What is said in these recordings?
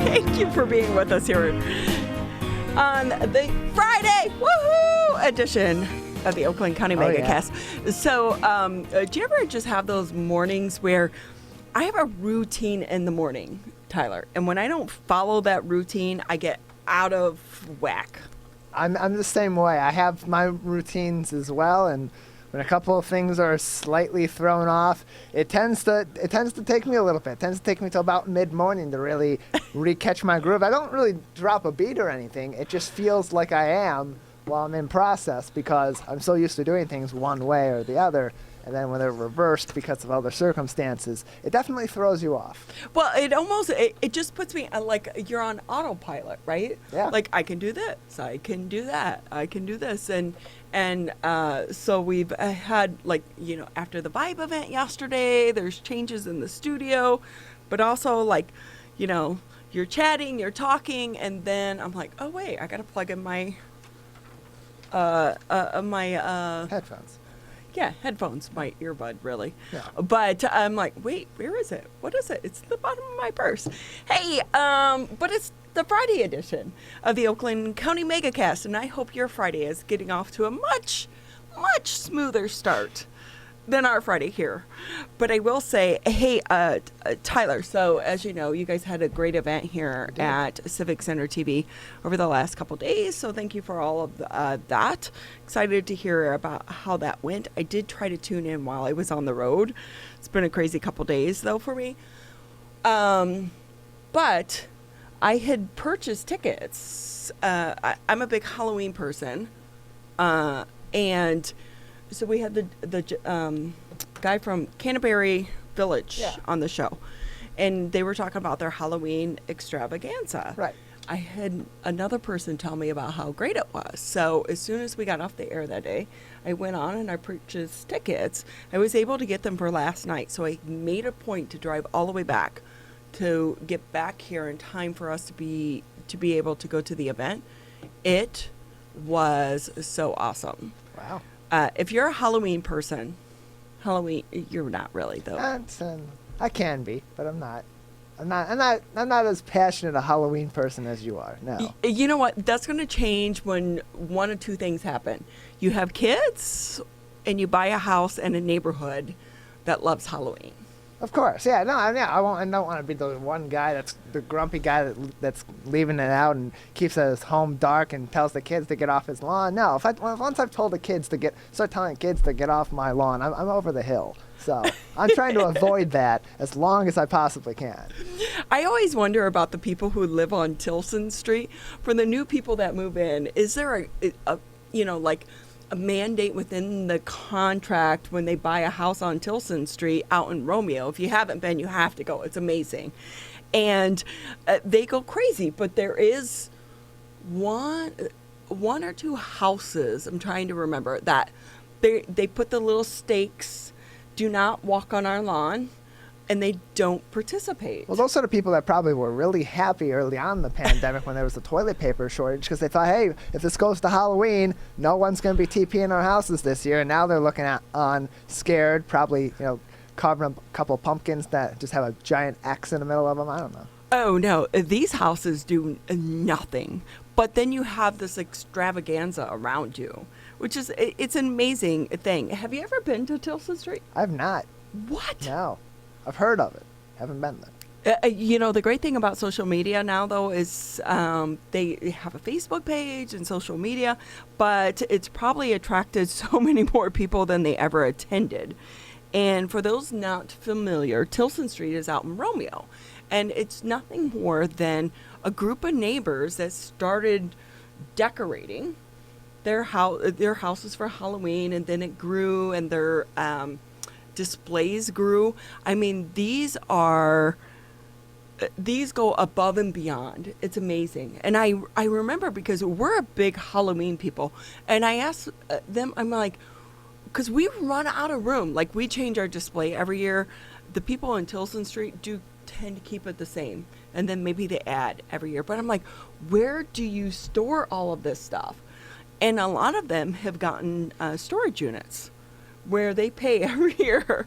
Thank you for being with us here on the Friday woohoo edition of the Oakland County Megacast. Yeah. So, do you ever just have those mornings where I have a routine in the morning, Tyler, and when I don't follow that routine, I get out of whack? I'm the same way. I have my routines as well, and when a couple of things are slightly thrown off, it tends to take me a little bit. It tends to take me till about mid-morning to really catch my groove. I don't really drop a beat or anything. It just feels like I am while I'm in process because I'm so used to doing things one way or the other. And then when they're reversed because of other circumstances, it definitely throws you off. Well, it just puts me like you're on autopilot, right? Yeah. Like I can do this, I can do that, I can do this, and so we've had after the Vibe event yesterday, there's changes in the studio, but also you're chatting, you're talking, and then I'm like, oh wait, I gotta plug in my headphones. Yeah, headphones, my earbud, really. Yeah. But I'm like, wait, where is it? What is it? It's at the bottom of my purse. Hey, but it's the Friday edition of the Oakland County Megacast, and I hope your Friday is getting off to a much, much smoother start than our Friday here. But I will say, hey, Tyler, so as you know, you guys had a great event here at Civic Center TV over the last couple days, so thank you for all of that. Excited to hear about how that went. I did try to tune in while I was on the road. It's been a crazy couple days, though, for me. But I had purchased tickets. I'm a big Halloween person, and so we had the guy from Canterbury Village on the show, and they were talking about their Halloween extravaganza. Right. I had another person tell me about how great it was. So as soon as we got off the air that day, I went on and I purchased tickets. I was able to get them for last night, so I made a point to drive all the way back to get back here in time for us to be able to go to the event. It was so awesome. Wow. If you're a Halloween person, you're not really though. I can be, but I'm not. I'm not as passionate a Halloween person as you are. No. You know what? That's going to change when one of two things happen. You have kids, and you buy a house in a neighborhood that loves Halloween. Of course, yeah. No, I don't want to be the one guy that's the grumpy guy that's leaving it out and keeps his home dark and tells the kids to get off his lawn. No, once I've told the kids start telling kids to get off my lawn, I'm over the hill. So I'm trying to avoid that as long as I possibly can. I always wonder about the people who live on Tilson Street. For the new people that move in, is there a mandate within the contract when they buy a house on Tilson Street out in Romeo? If you haven't been, you have to go. It's amazing. And they go crazy, but there is one or two houses, I'm trying to remember, that they put the little stakes, do not walk on our lawn, and they don't participate. Well, those are the people that probably were really happy early on in the pandemic when there was the toilet paper shortage because they thought, hey, if this goes to Halloween, no one's going to be TPing our houses this year. And now they're looking scared, probably, carving a couple of pumpkins that just have a giant X in the middle of them. I don't know. Oh, no. These houses do nothing. But then you have this extravaganza around you, which is, it's an amazing thing. Have you ever been to Tilson Street? I've not. What? No. I've heard of it. Haven't been there. The great thing about social media now, though, is they have a Facebook page and social media, but it's probably attracted so many more people than they ever attended. And for those not familiar, Tilson Street is out in Romeo, and it's nothing more than a group of neighbors that started decorating their houses for Halloween, and then it grew, and their displays grew. I mean, these go above and beyond. It's amazing. And I remember, because we're a big Halloween people, and I asked them, I'm like, because we run out of room. Like, we change our display every year. The people in Tilson Street do tend to keep it the same, and then maybe they add every year. But I'm like, where do you store all of this stuff? And a lot of them have gotten storage units where they pay every year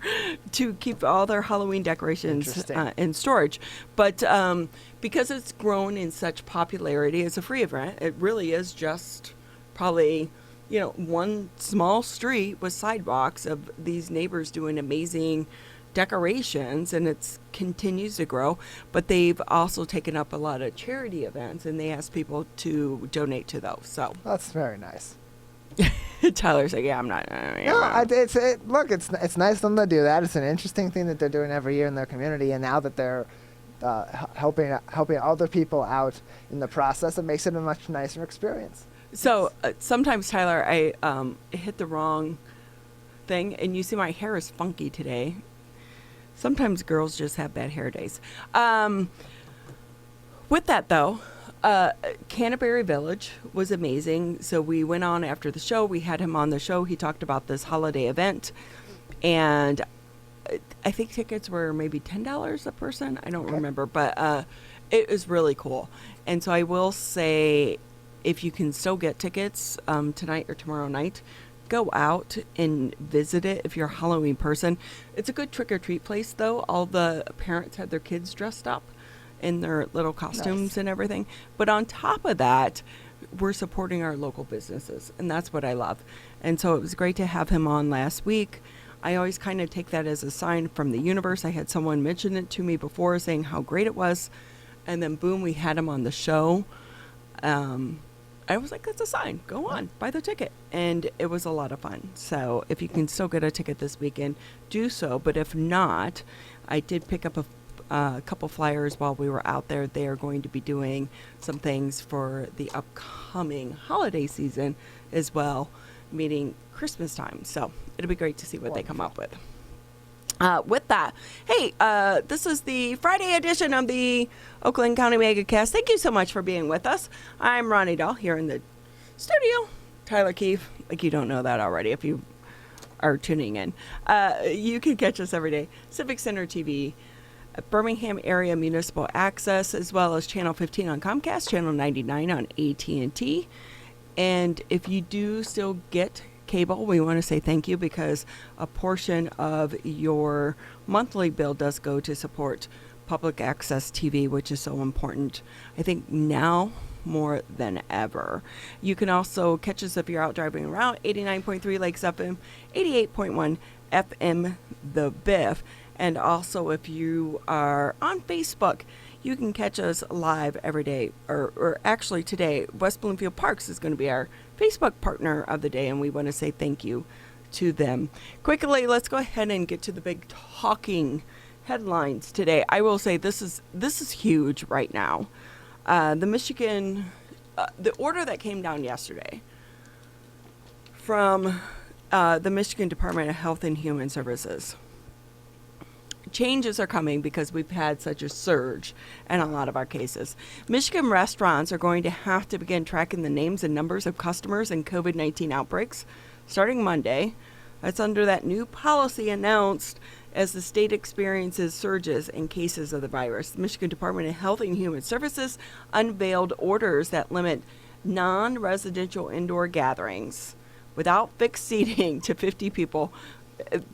to keep all their Halloween decorations Interesting. in storage. But because it's grown in such popularity as a free event, it really is just probably, one small street with sidewalks of these neighbors doing amazing decorations, and it continues to grow. But they've also taken up a lot of charity events, and they ask people to donate to those. So That's very nice. Tyler's like, yeah, I'm not. No, look, it's nice of them to do that. It's an interesting thing that they're doing every year in their community, and now that they're helping other people out in the process, it makes it a much nicer experience. So sometimes, Tyler, I hit the wrong thing, and you see my hair is funky today. Sometimes girls just have bad hair days. With that, though, Canterbury Village was amazing. So we went on after the show. We had him on the show. He talked about this holiday event, and I think tickets were maybe $10 a person. I don't remember, but it was really cool. And so I will say, if you can still get tickets tonight or tomorrow night, go out and visit it if you're a Halloween person. It's a good trick-or-treat place, though. All the parents had their kids dressed up in their little costumes and everything. But on top of that, we're supporting our local businesses, and that's what I love. And so it was great to have him on last week. I always kind of take that as a sign from the universe. I had someone mention it to me before, saying how great it was, and then boom, we had him on the show. I was like, that's a sign. Go on, buy the ticket. And it was a lot of fun. So if you can still get a ticket this weekend, do so. But if not, I did pick up a couple flyers while we were out there. They are going to be doing some things for the upcoming holiday season as well, meaning Christmas time. So it'll be great to see what they come up with. With that, hey, this is the Friday edition of the Oakland County Megacast. Thank you so much for being with us. I'm Ronnie Dahl here in the studio. Tyler Keefe, like you don't know that already if you are tuning in. You can catch us every day. Civic Center TV, Birmingham Area Municipal Access, as well as Channel 15 on Comcast, Channel 99 on AT&T. And if you do still get cable, we want to say thank you, because a portion of your monthly bill does go to support public access TV, which is so important, I think, now more than ever. You can also catch us if you're out driving around, 89.3 Lakes FM, 88.1 FM The Biff. And also, if you are on Facebook, you can catch us live every day, or actually today. West Bloomfield Parks is going to be our Facebook partner of the day, and we want to say thank you to them. Quickly, let's go ahead and get to the big talking headlines today. I will say this is huge right now. The Michigan, the order that came down yesterday from the Michigan Department of Health and Human Services. Changes are coming because we've had such a surge in a lot of our cases. Michigan restaurants are going to have to begin tracking the names and numbers of customers in COVID-19 outbreaks starting Monday. That's under that new policy announced as the state experiences surges in cases of the virus. The Michigan Department of Health and Human Services unveiled orders that limit non-residential indoor gatherings without fixed seating to 50 people.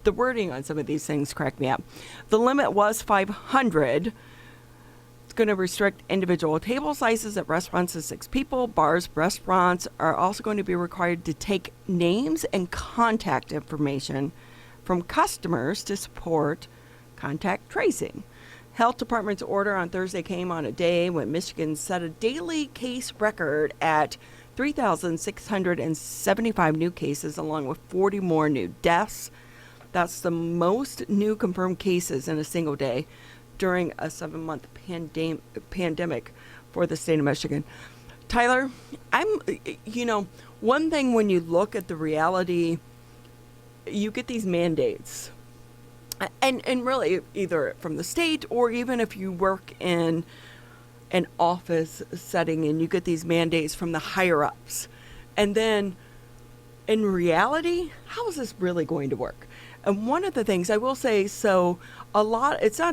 The wording on some of these things cracked me up. The limit was 500. It's going to restrict individual table sizes at restaurants to 6 people. Bars, restaurants are also going to be required to take names and contact information from customers to support contact tracing. Health Department's order on Thursday came on a day when Michigan set a daily case record at 3,675 new cases, along with 40 more new deaths. That's the most new confirmed cases in a single day during a 7-month pandemic for the state of Michigan. Tyler, one thing when you look at the reality, you get these mandates, and really either from the state or even if you work in an office setting and you get these mandates from the higher ups. And then in reality, how is this really going to work? And one of the things I will say, it's not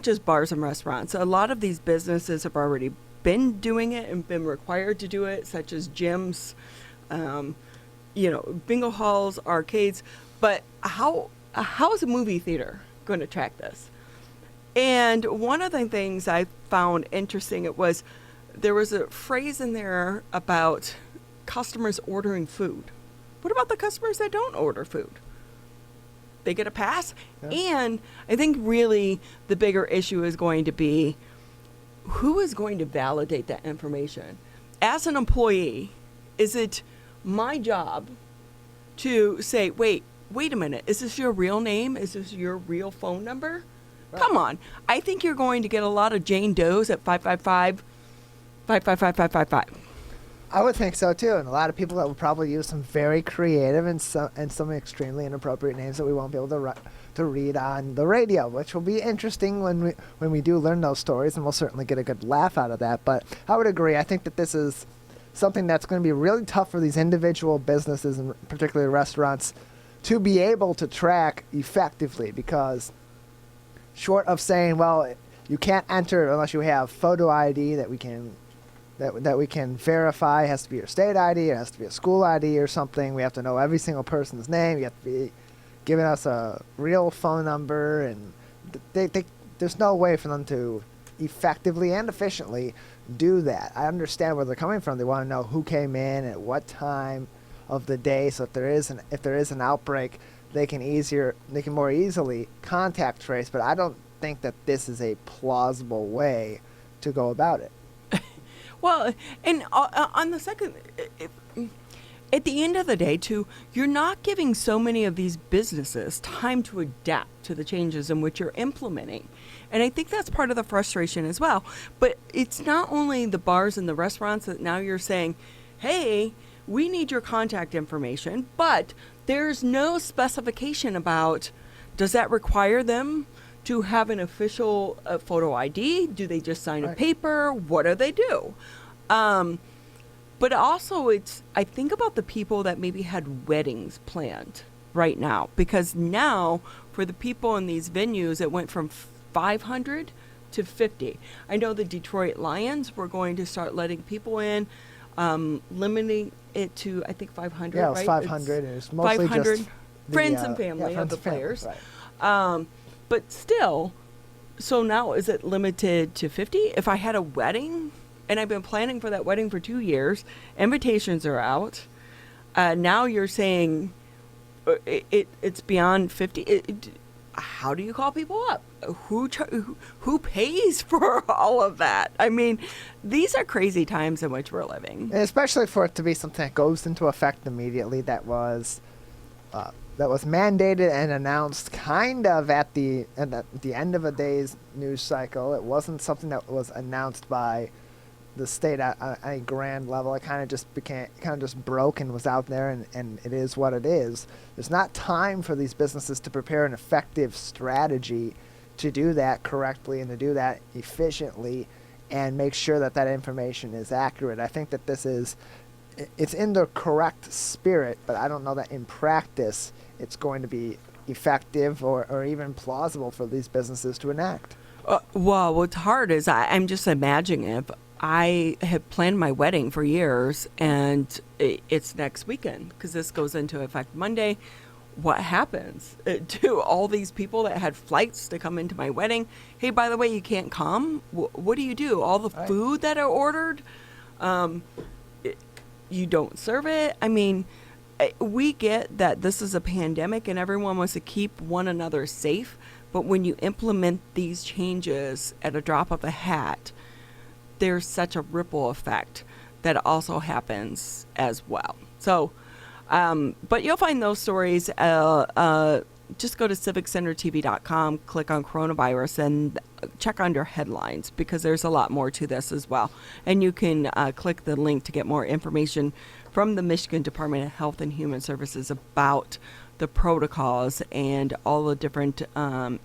just bars and restaurants. A lot of these businesses have already been doing it and been required to do it, such as gyms, bingo halls, arcades. But how how is a movie theater going to track this? And one of the things I found interesting, there was a phrase in there about customers ordering food. What about the customers that don't order food? They get a pass? Yeah. And I think really the bigger issue is going to be who is going to validate that information? As an employee, is it my job to say, wait a minute, is this your real name? Is this your real phone number? Right. Come on. I think you're going to get a lot of Jane Does at 555-555-555. I would think so too, and a lot of people that will probably use some very creative and some extremely inappropriate names that we won't be able to read on the radio, which will be interesting when we do learn those stories, and we'll certainly get a good laugh out of that. But I would agree. I think that this is something that's going to be really tough for these individual businesses, and particularly restaurants, to be able to track effectively, because short of saying, well, you can't enter unless you have photo ID that we can verify. It has to be your state ID, it has to be a school ID or something. We have to know every single person's name. You have to be giving us a real phone number, and there's no way for them to effectively and efficiently do that. I understand where they're coming from. They want to know who came in at what time of the day, so if there is an outbreak, they can more easily contact trace. But I don't think that this is a plausible way to go about it. Well, and on the second, at the end of the day, too, you're not giving so many of these businesses time to adapt to the changes in which you're implementing. And I think that's part of the frustration as well. But it's not only the bars and the restaurants that now you're saying, hey, we need your contact information, but there's no specification about, does that require them to have an official photo ID? Do they just sign a paper? What do they do? But also I think about the people that maybe had weddings planned right now, because now for the people in these venues, it went from 500 to 50. I know the Detroit Lions were going to start letting people in, limiting it to, I think, 500. Yeah, it was 500. It was mostly 500 just friends and family of the players. Right. But still, so now is it limited to 50? If I had a wedding and I've been planning for that wedding for 2 years, invitations are out. Now you're saying it's beyond 50. How do you call people up? Who pays for all of that? I mean, these are crazy times in which we're living. And especially for it to be something that goes into effect immediately, that was mandated and announced kind of at the end of a day's news cycle. It wasn't something that was announced by the state at a grand level. It kind of just broke and was out there, and it is what it is. There's not time for these businesses to prepare an effective strategy to do that correctly and to do that efficiently and make sure that that information is accurate. I think that it's in the correct spirit, but I don't know that in practice it's going to be effective or even plausible for these businesses to enact. Well, what's hard is I'm just imagining if I have planned my wedding for years and it's next weekend because this goes into effect Monday. What happens to all these people that had flights to come into my wedding? Hey, by the way, you can't come. What do you do? All the food that I ordered, you don't serve it. I mean, we get that this is a pandemic and everyone wants to keep one another safe. But when you implement these changes at a drop of a hat, there's such a ripple effect that also happens as well. So, but you'll find those stories. Just go to civiccentertv.com, click on coronavirus, and check under headlines because there's a lot more to this as well. And you can click the link to get more information from the Michigan Department of Health and Human Services about the protocols and all the different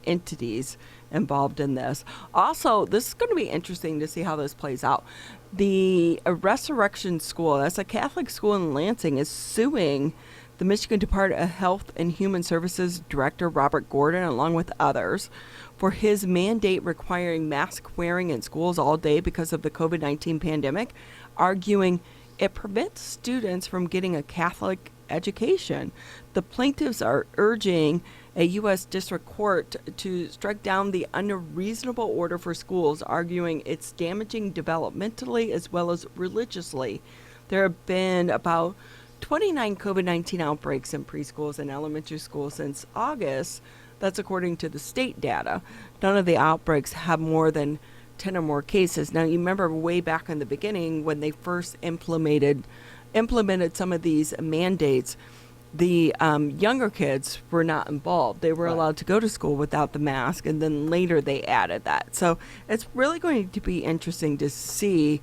entities involved in this. Also, this is going to be interesting to see how this plays out. The Resurrection School, that's a Catholic school in Lansing, is suing the Michigan Department of Health and Human Services Director Robert Gordon, along with others, for his mandate requiring mask wearing in schools all day because of the COVID-19 pandemic, arguing it prevents students from getting a Catholic education. The plaintiffs are urging a U.S. District Court to strike down the unreasonable order for schools, arguing it's damaging developmentally as well as religiously. There have been about 29 COVID-19 outbreaks in preschools and elementary schools since August. That's according to the state data. None of the outbreaks have more than 10 or more cases. Now, you remember way back in the beginning when they first implemented some of these mandates, the younger kids were not involved. They were allowed to go to school without the mask, and then later they added that. So it's really going to be interesting to see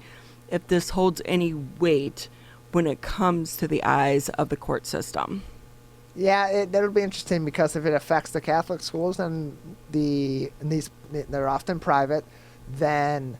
if this holds any weight when it comes to the eyes of the court system. Yeah, that'll be interesting, because if it affects the Catholic schools and they're often private, then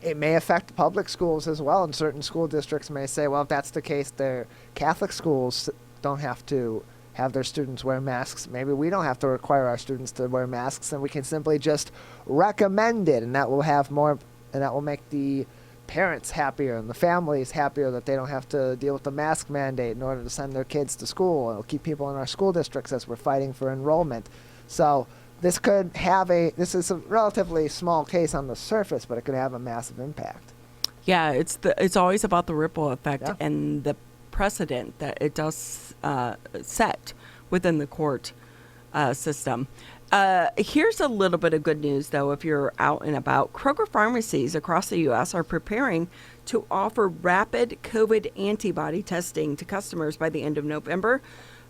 it may affect public schools as well. And certain school districts may say, well, if that's the case, their Catholic schools don't have to have their students wear masks. Maybe we don't have to require our students to wear masks, and we can simply just recommend it, and that will make the parents happier and the families happier that they don't have to deal with the mask mandate in order to send their kids to school. It'll keep people in our school districts as we're fighting for enrollment. So this is a relatively small case on the surface, but it could have a massive impact. Yeah, it's always about the ripple effect and the precedent that it does set within the court system. Here's a little bit of good news, though, if you're out and about. Kroger pharmacies across the U.S. are preparing to offer rapid COVID antibody testing to customers by the end of November.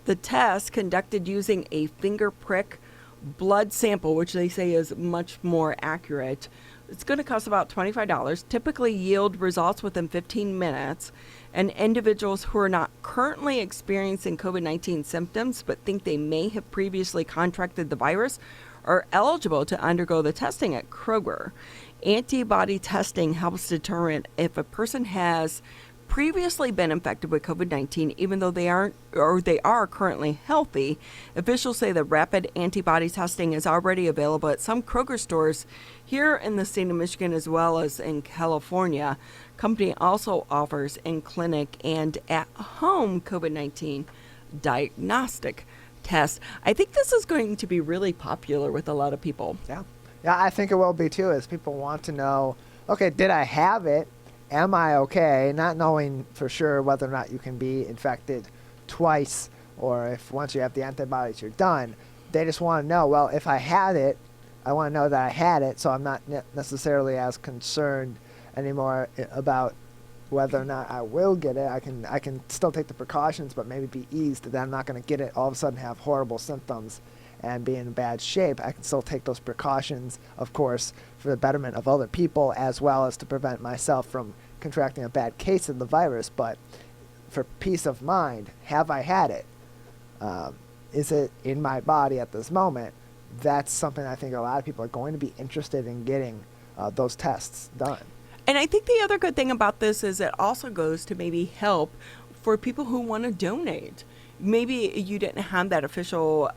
The test, conducted using a finger prick blood sample, which they say is much more accurate, it's going to cost about $25, typically yield results within 15 minutes. And individuals who are not currently experiencing COVID-19 symptoms but think they may have previously contracted the virus are eligible to undergo the testing at Kroger. Antibody testing helps determine if a person has previously been infected with COVID-19, even though they are currently healthy. Officials say the rapid antibody testing is already available at some Kroger stores here in the state of Michigan as well as in California. Company also offers in-clinic and at-home COVID-19 diagnostic tests. I think this is going to be really popular with a lot of people. Yeah, I think it will be too, as people want to know, okay, did I have it? Am I okay? Not knowing for sure whether or not you can be infected twice, or if once you have the antibodies, you're done. They just want to know, well, if I had it, I want to know that I had it, so I'm not necessarily as concerned anymore about whether or not I will get it. I can still take the precautions, but maybe be eased that I'm not going to get it, all of a sudden have horrible symptoms and be in bad shape. I can still take those precautions, of course, for the betterment of other people, as well as to prevent myself from contracting a bad case of the virus. But for peace of mind, have I had it? Is it in my body at this moment? That's something I think a lot of people are going to be interested in getting those tests done. And I think the other good thing about this is it also goes to maybe help for people who want to donate. Maybe you didn't have that official,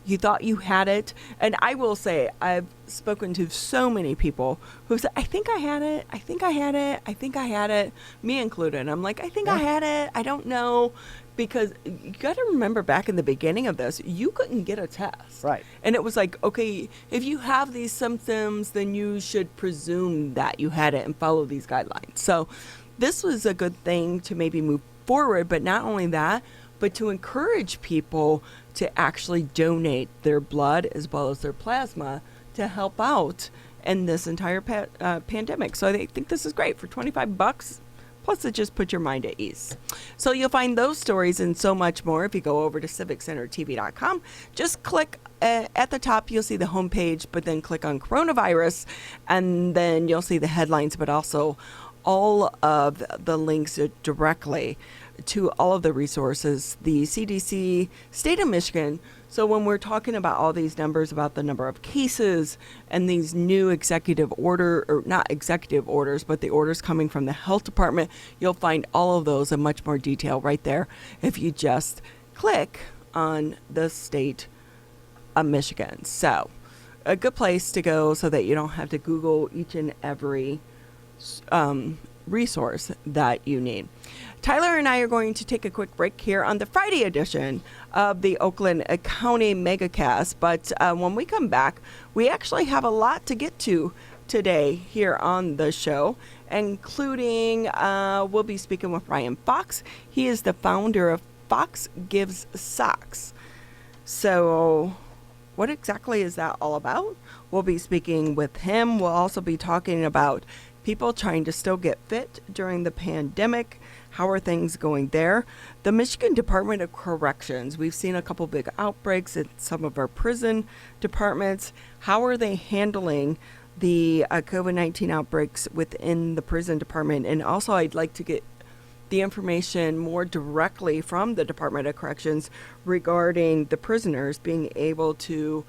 you thought you had it. And I will say, I've spoken to so many people who said, I think I had it. I think I had it. I think I had it. Me included. I'm like, I think I had it. I don't know. Because you got to remember, back in the beginning of this, you couldn't get a test. Right. And it was like, okay, if you have these symptoms, then you should presume that you had it and follow these guidelines. So this was a good thing to maybe move forward. But not only that, but to encourage people to actually donate their blood as well as their plasma to help out in this entire pandemic. So I think this is great for $25. Plus, it just puts your mind at ease. So you'll find those stories and so much more if you go over to civiccentertv.com. Just click at the top, you'll see the homepage, but then click on coronavirus, and then you'll see the headlines, but also all of the links directly to all of the resources, the CDC, state of Michigan. So when we're talking about all these numbers about the number of cases and these new executive order, or not executive orders, but the orders coming from the health department, you'll find all of those in much more detail right there if you just click on the state of Michigan. So a good place to go so that you don't have to Google each and every resource that you need. Tyler and I are going to take a quick break here on the Friday edition of the Oakland County Megacast. But when we come back, we actually have a lot to get to today here on the show, including we'll be speaking with Ryan Fox. He is the founder of Fox Gives Socks. So what exactly is that all about? We'll be speaking with him. We'll also be talking about people trying to still get fit during the pandemic. How are things going there? The Michigan Department of Corrections. We've seen a couple big outbreaks in some of our prison departments. How are they handling the COVID-19 outbreaks within the prison department? And also, I'd like to get the information more directly from the Department of Corrections regarding the prisoners being able to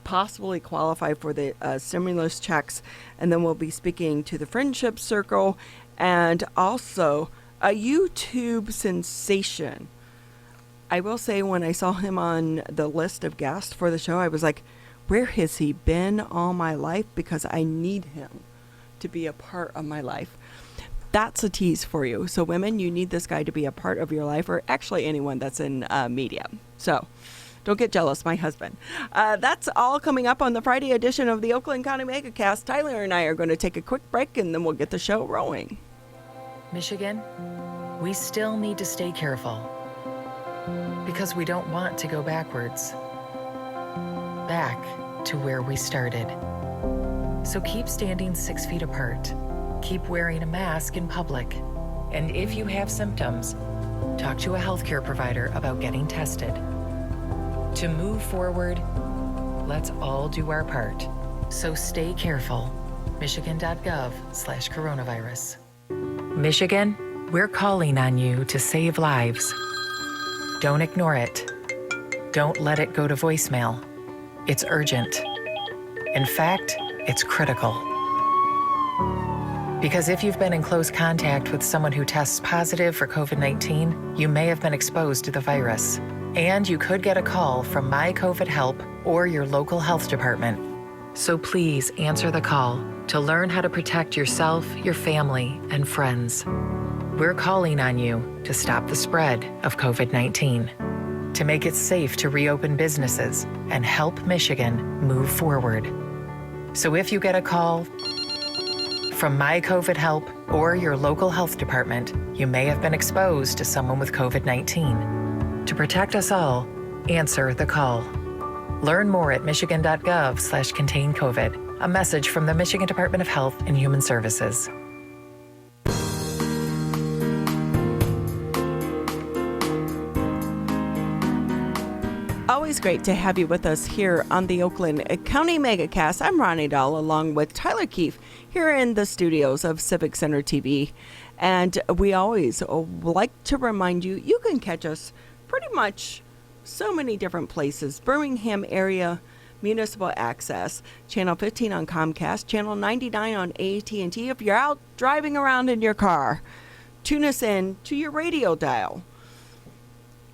possibly qualify for the stimulus checks. And then we'll be speaking to the Friendship Circle and also a YouTube sensation. I will say, when I saw him on the list of guests for the show, I was like, where has he been all my life? Because I need him to be a part of my life. That's a tease for you. So women, you need this guy to be a part of your life, or actually anyone that's in media. So don't get jealous, my husband. That's all coming up on the Friday edition of the Oakland County Megacast. Tyler and I are going to take a quick break, and then we'll get the show rolling. Michigan, we still need to stay careful because we don't want to go backwards, back to where we started. So keep standing 6 feet apart. Keep wearing a mask in public. And if you have symptoms, talk to a healthcare provider about getting tested. To move forward, let's all do our part. So stay careful. Michigan.gov/coronavirus. Michigan, we're calling on you to save lives. Don't ignore it. Don't let it go to voicemail. It's urgent. In fact, it's critical. Because if you've been in close contact with someone who tests positive for COVID-19, you may have been exposed to the virus. And you could get a call from My COVID Help or your local health department. So please answer the call to learn how to protect yourself, your family, and friends. We're calling on you to stop the spread of COVID-19, to make it safe to reopen businesses and help Michigan move forward. So if you get a call from My COVID Help or your local health department, you may have been exposed to someone with COVID-19. To protect us all, answer the call. Learn more at michigan.gov/containcovid. A message from the Michigan Department of Health and Human Services. Always great to have you with us here on the Oakland County Megacast. I'm Ronnie Dahl, along with Tyler Keefe, here in the studios of Civic Center TV. And we always like to remind you, you can catch us pretty much so many different places. Birmingham area municipal access, channel 15 on Comcast, channel 99 on AT&T. If you're out driving around in your car, tune us in to your radio dial.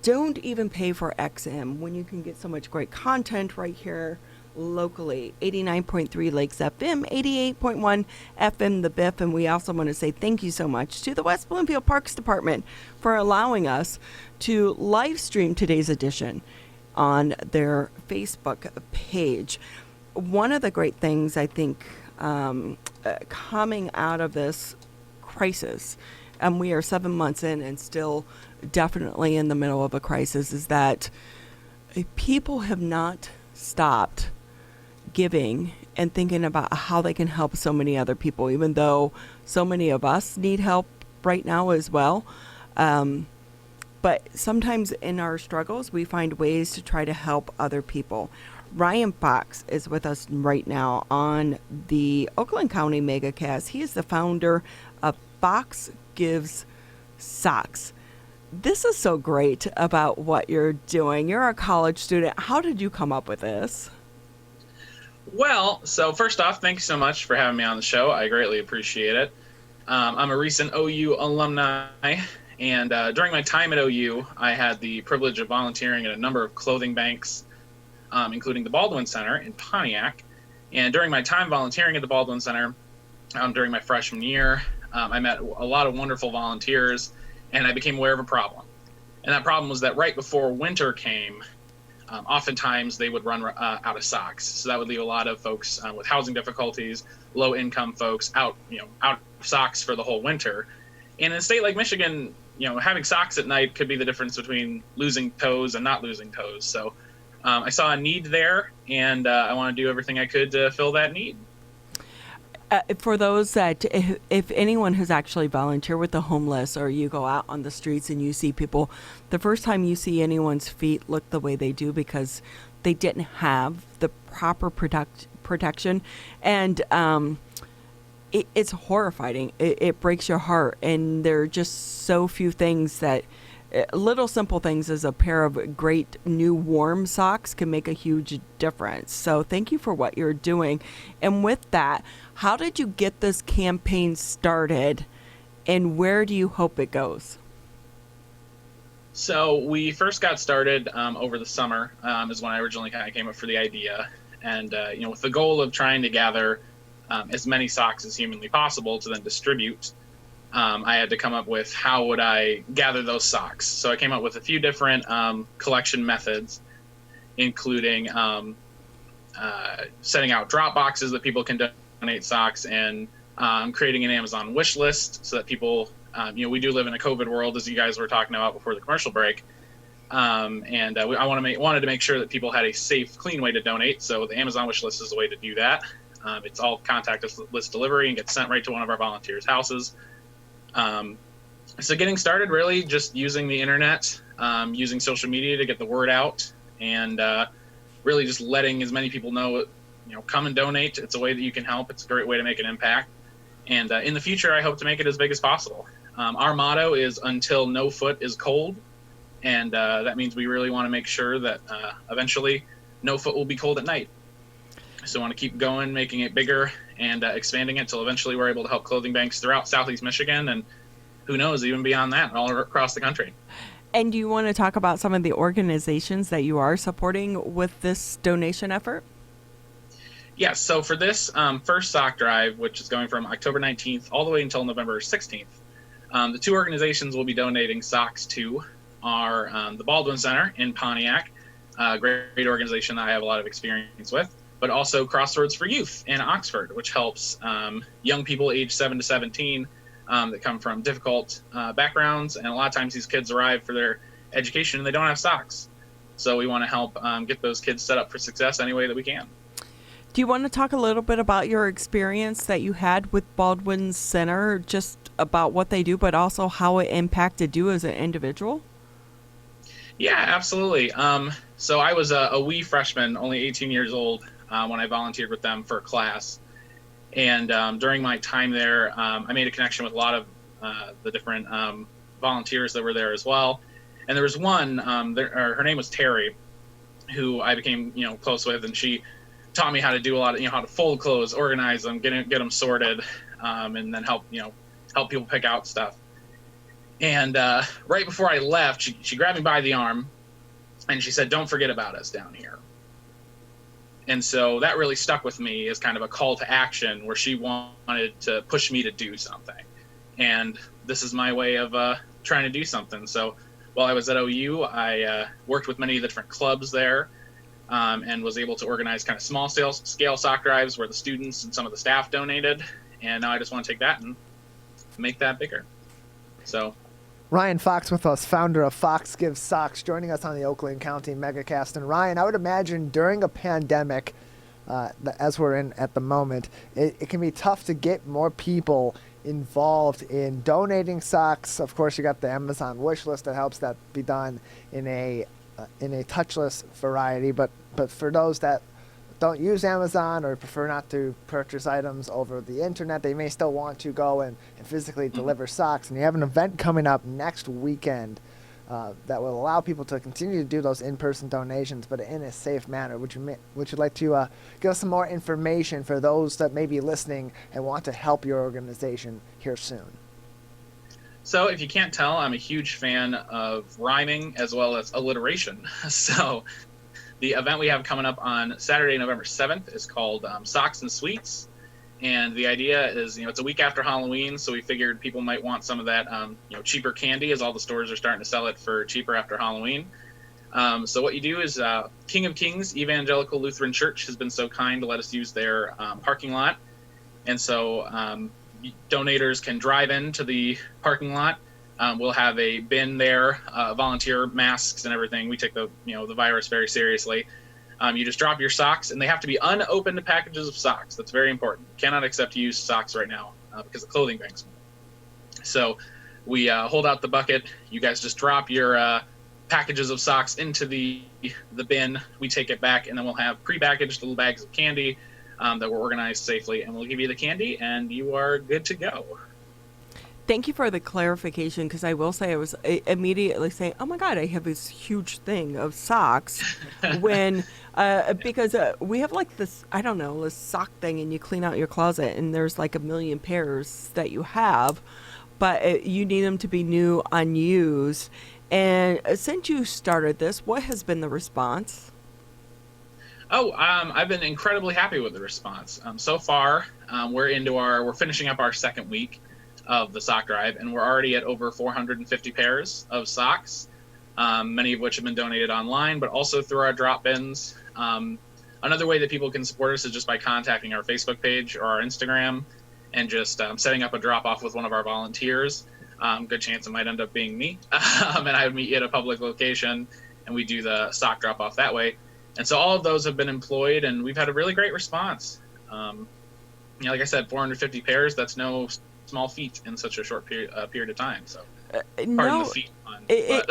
Don't even pay for XM when you can get so much great content right here locally. 89.3 Lakes FM, 88.1 FM The Biff. And we also want to say thank you so much to the West Bloomfield Parks Department for allowing us to live stream today's edition on their Facebook page. One of the great things I think coming out of this crisis, and we are 7 months in and still definitely in the middle of a crisis, is that people have not stopped giving and thinking about how they can help so many other people, even though so many of us need help right now as well. But sometimes in our struggles, we find ways to try to help other people. Ryan Fox is with us right now on the Oakland County Megacast. He is the founder of Fox Gives Socks. This is so great about what you're doing. You're a college student. How did you come up with this? Well, so first off, thank you so much for having me on the show. I greatly appreciate it. I'm a recent OU alumni, and during my time at OU, I had the privilege of volunteering at a number of clothing banks, including the Baldwin Center in Pontiac. And during my time volunteering at the Baldwin Center, during my freshman year, I met a lot of wonderful volunteers, and I became aware of a problem. And that problem was that right before winter came, oftentimes they would run out of socks. So that would leave a lot of folks with housing difficulties, low-income folks out of socks for the whole winter. And in a state like Michigan, having socks at night could be the difference between losing toes and not losing toes. So I saw a need there, and I want to do everything I could to fill that need. For those that, if anyone has actually volunteered with the homeless, or you go out on the streets and you see people, the first time you see anyone's feet look the way they do because they didn't have the proper protection, and it's horrifying. It breaks your heart, and there are just so few things that, little simple things as a pair of great new warm socks can make a huge difference. So thank you for what you're doing. And with that, how did you get this campaign started, and where do you hope it goes? So we first got started over the summer is when I originally kind of came up for the idea. And, with the goal of trying to gather as many socks as humanly possible to then distribute, I had to come up with how would I gather those socks. So I came up with a few different collection methods, including setting out drop boxes that people can donate socks, and creating an Amazon wish list so that people, we do live in a COVID world, as you guys were talking about before the commercial break. I wanted to make sure that people had a safe, clean way to donate. So the Amazon wish list is a way to do that. It's all contactless delivery and gets sent right to one of our volunteers' houses. So getting started, really just using the internet, using social media to get the word out, and really just letting as many people know, come and donate. It's a way that you can help. It's a great way to make an impact. And in the future, I hope to make it as big as possible. Our motto is "Until no foot is cold," and that means we really want to make sure that eventually no foot will be cold at night. So I want to keep going, making it bigger, and expanding it till eventually we're able to help clothing banks throughout Southeast Michigan, and who knows, even beyond that, all across the country. And do you want to talk about some of the organizations that you are supporting with this donation effort? Yes. So for this first sock drive, which is going from October 19th all the way until November 16th, the two organizations we'll be donating socks to are the Baldwin Center in Pontiac, a great organization that I have a lot of experience with, but also Crossroads for Youth in Oxford, which helps young people aged 7 to 17 that come from difficult backgrounds. And a lot of times these kids arrive for their education and they don't have socks. So we want to help get those kids set up for success any way that we can. Do you want to talk a little bit about your experience that you had with Baldwin Center, just about what they do, but also how it impacted you as an individual? Yeah, absolutely. So I was a wee freshman, only 18 years old, when I volunteered with them for a class. And during my time there, I made a connection with a lot of the different volunteers that were there as well. And there was one, her name was Terry, who I became close with, and she taught me how to do a lot of how to fold clothes, organize them, get them sorted, and then help people pick out stuff. And right before I left, she grabbed me by the arm, and she said, "Don't forget about us down here." And so that really stuck with me as kind of a call to action, where she wanted to push me to do something. And this is my way of trying to do something. So while I was at OU, I worked with many of the different clubs there, and was able to organize kind of small scale sock drives where the students and some of the staff donated. And now I just want to take that and make that bigger. So Ryan Fox with us, founder of Fox Gives Socks, joining us on the Oakland County Megacast. And Ryan, I would imagine during a pandemic, as we're in at the moment, it can be tough to get more people involved in donating socks. Of course, you got the Amazon wish list that helps that be done in a touchless variety. But for those that don't use Amazon or prefer not to purchase items over the internet, they may still want to go and physically deliver socks. And you have an event coming up next weekend that will allow people to continue to do those in-person donations, but in a safe manner. Would you like to give us some more information for those that may be listening and want to help your organization here soon? So if you can't tell, I'm a huge fan of rhyming as well as alliteration. So the event we have coming up on Saturday, November 7th is called Socks and Sweets. And the idea is, it's a week after Halloween, so we figured people might want some of that, cheaper candy, as all the stores are starting to sell it for cheaper after Halloween. So what you do is King of Kings Evangelical Lutheran Church has been so kind to let us use their parking lot. And so donators can drive into the parking lot. We'll have a bin there, volunteer masks and everything. We take the virus very seriously. You just drop your socks, and they have to be unopened packages of socks. That's very important. Cannot accept used socks right now because the clothing bank's full. So we hold out the bucket. You guys just drop your packages of socks into the bin. We take it back, and then we'll have prepackaged little bags of candy that were organized safely, and we'll give you the candy, and you are good to go. Thank you for the clarification, because I will say I was immediately saying, oh my God, I have this huge thing of socks when, because we have like this, I don't know, this sock thing, and you clean out your closet and there's like a million pairs that you have, but you need them to be new, unused. And since you started this, what has been the response? I've been incredibly happy with the response. So far, we're finishing up our second week of the sock drive, and we're already at over 450 pairs of socks, many of which have been donated online, but also through our drop bins. Another way that people can support us is just by contacting our Facebook page or our Instagram and just setting up a drop-off with one of our volunteers. Good chance it might end up being me, and I would meet you at a public location, and we do the sock drop-off that way. And so all of those have been employed, and we've had a really great response. Like I said, 450 pairs, that's no small feat in such a short period of time. So, pardon the feet pun, yeah,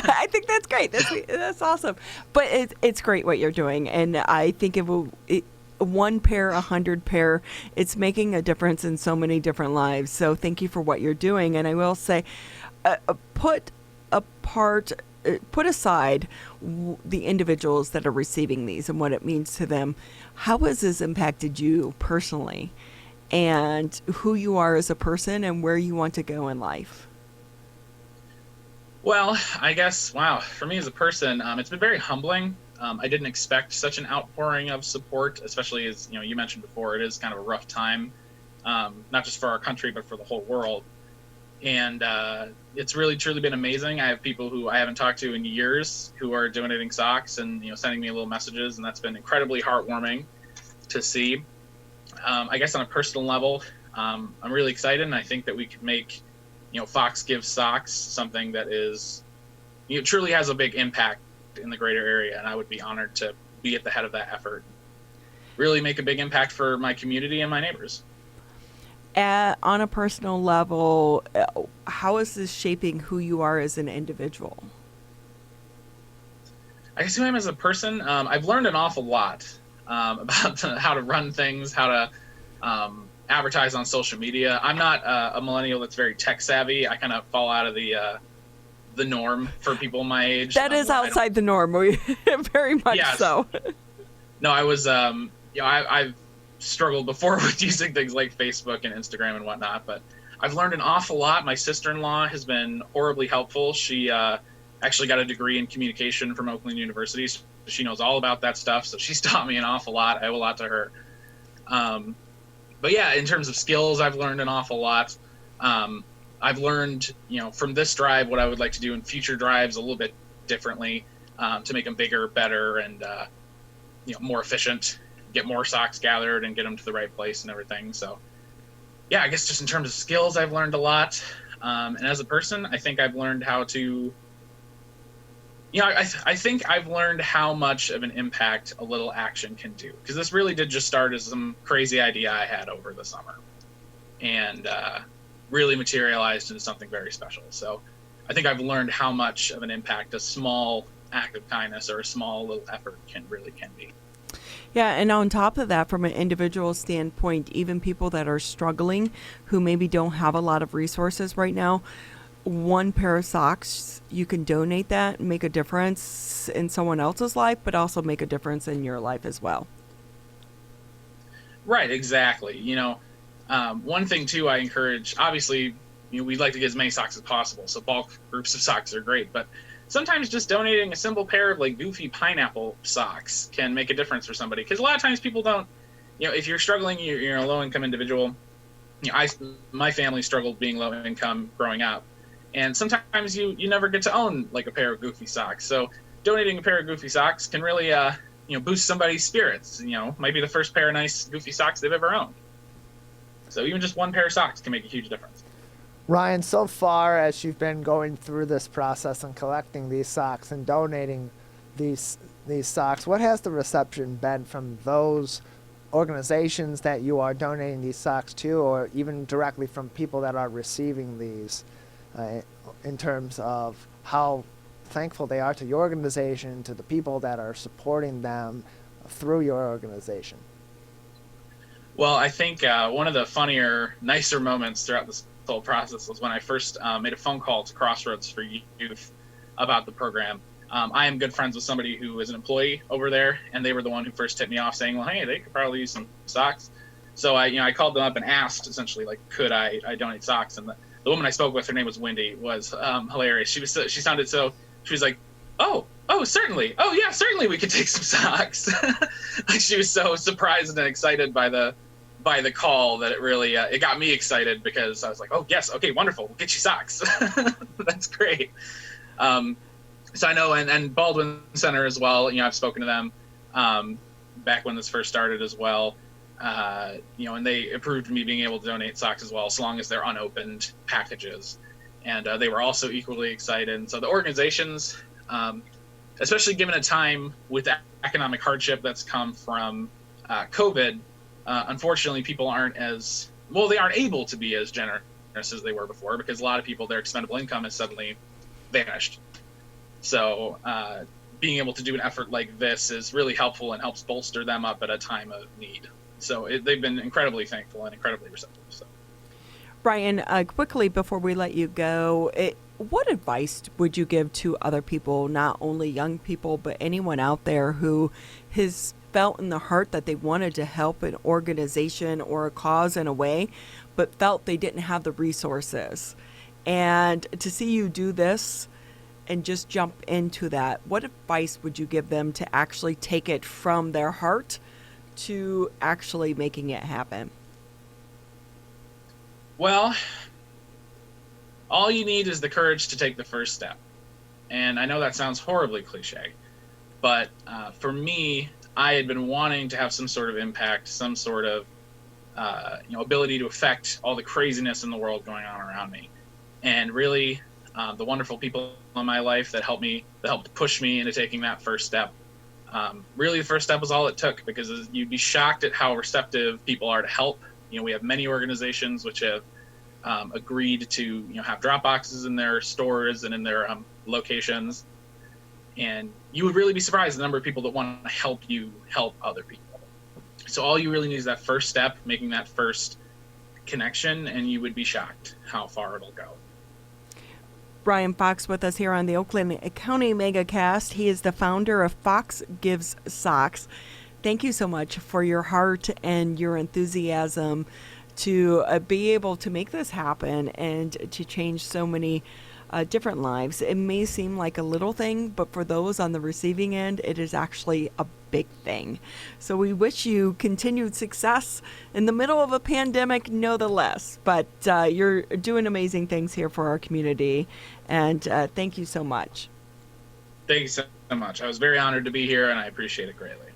I think that's great. That's awesome. But it's great what you're doing, and I think one pair, 100 pair, it's making a difference in so many different lives. So thank you for what you're doing. And I will say, put aside the individuals that are receiving these and what it means to them. How has this impacted you personally, and who you are as a person and where you want to go in life? Well, I guess, for me as a person, it's been very humbling. I didn't expect such an outpouring of support, especially as you mentioned before, it is kind of a rough time, not just for our country, but for the whole world. And it's really, truly been amazing. I have people who I haven't talked to in years who are donating socks and sending me little messages, and that's been incredibly heartwarming to see. I guess on a personal level, I'm really excited, and I think that we could make, Fox Gives Socks something that is, truly has a big impact in the greater area, and I would be honored to be at the head of that effort. Really make a big impact for my community and my neighbors. On a personal level, how is this shaping who you are as an individual? I guess who I am as a person, I've learned an awful lot about how to run things, how to advertise on social media. I'm not a millennial that's very tech savvy. I kind of fall out of the norm for people my age. That is outside the norm, very much so. No, I was, I've struggled before with using things like Facebook and Instagram and whatnot, but I've learned an awful lot. My sister-in-law has been horribly helpful. She actually got a degree in communication from Oakland University. So she knows all about that stuff, so she's taught me an awful lot. I owe a lot to her. But yeah, in terms of skills, I've learned an awful lot. I've learned, from this drive, what I would like to do in future drives a little bit differently to make them bigger, better, and more efficient, get more socks gathered and get them to the right place and everything. So yeah, I guess just in terms of skills, I've learned a lot. And as a person, I think I've learned how to, I think I've learned how much of an impact a little action can do. Because this really did just start as some crazy idea I had over the summer. And really materialized into something very special. So I think I've learned how much of an impact a small act of kindness or a small little effort can be. Yeah, and on top of that, from an individual standpoint, even people that are struggling, who maybe don't have a lot of resources right now, one pair of socks, you can donate that and make a difference in someone else's life, but also make a difference in your life as well. Right, exactly. One thing too I encourage, obviously, we'd like to get as many socks as possible, so bulk groups of socks are great, but sometimes just donating a simple pair of like goofy pineapple socks can make a difference for somebody, because a lot of times people don't if you're struggling, you're a low-income individual. My family struggled being low-income growing up, and sometimes you never get to own like a pair of goofy socks. So donating a pair of goofy socks can really boost somebody's spirits. Might be the first pair of nice goofy socks they've ever owned. So even just one pair of socks can make a huge difference. Ryan, so far as you've been going through this process and collecting these socks and donating these socks, what has the reception been from those organizations that you are donating these socks to, or even directly from people that are receiving these, in terms of how thankful they are to your organization, to the people that are supporting them through your organization? Well, I think one of the funnier, nicer moments throughout this whole process was when I first made a phone call to Crossroads for Youth about the program. I am good friends with somebody who is an employee over there, and they were the one who first hit me off saying, well, hey, they could probably use some socks. So I called them up and asked, essentially, like, could I donate socks? And the woman I spoke with, her name was Wendy, was hilarious. She was like, oh, certainly. Oh, yeah, certainly we could take some socks. Like, she was so surprised and excited by the call that it really, it got me excited, because I was like, oh, yes, okay, wonderful, we'll get you socks. That's great. So I know, and Baldwin Center as well, I've spoken to them back when this first started as well, and they approved me being able to donate socks as well, as long as they're unopened packages. And they were also equally excited. And so the organizations, especially given a time with economic hardship that's come from COVID, unfortunately, people aren't able to be as generous as they were before, because a lot of people, their expendable income has suddenly vanished. So being able to do an effort like this is really helpful and helps bolster them up at a time of need. So they've been incredibly thankful and incredibly receptive. So. Brian, quickly before we let you go, what advice would you give to other people, not only young people, but anyone out there who has felt in the heart that they wanted to help an organization or a cause in a way, but felt they didn't have the resources? And to see you do this and just jump into that, what advice would you give them to actually take it from their heart to actually making it happen? Well, all you need is the courage to take the first step. And I know that sounds horribly cliche, but for me, I had been wanting to have some sort of impact, some sort of ability to affect all the craziness in the world going on around me. And really, the wonderful people in my life that helped push me into taking that first step. Really, the first step was all it took, because you'd be shocked at how receptive people are to help. We have many organizations which have agreed to have drop boxes in their stores and in their locations, and you would really be surprised the number of people that want to help you help other people. So all you really need is that first step, making that first connection, and you would be shocked how far it'll go. Brian Fox with us here on the Oakland County Megacast. He is the founder of Fox Gives Socks. Thank you so much for your heart and your enthusiasm to be able to make this happen and to change so many different lives. It may seem like a little thing, but for those on the receiving end, it is actually a big thing. So we wish you continued success in the middle of a pandemic, nonetheless. But you're doing amazing things here for our community, and thank you so much. Thank you so much. I was very honored to be here, and I appreciate it greatly.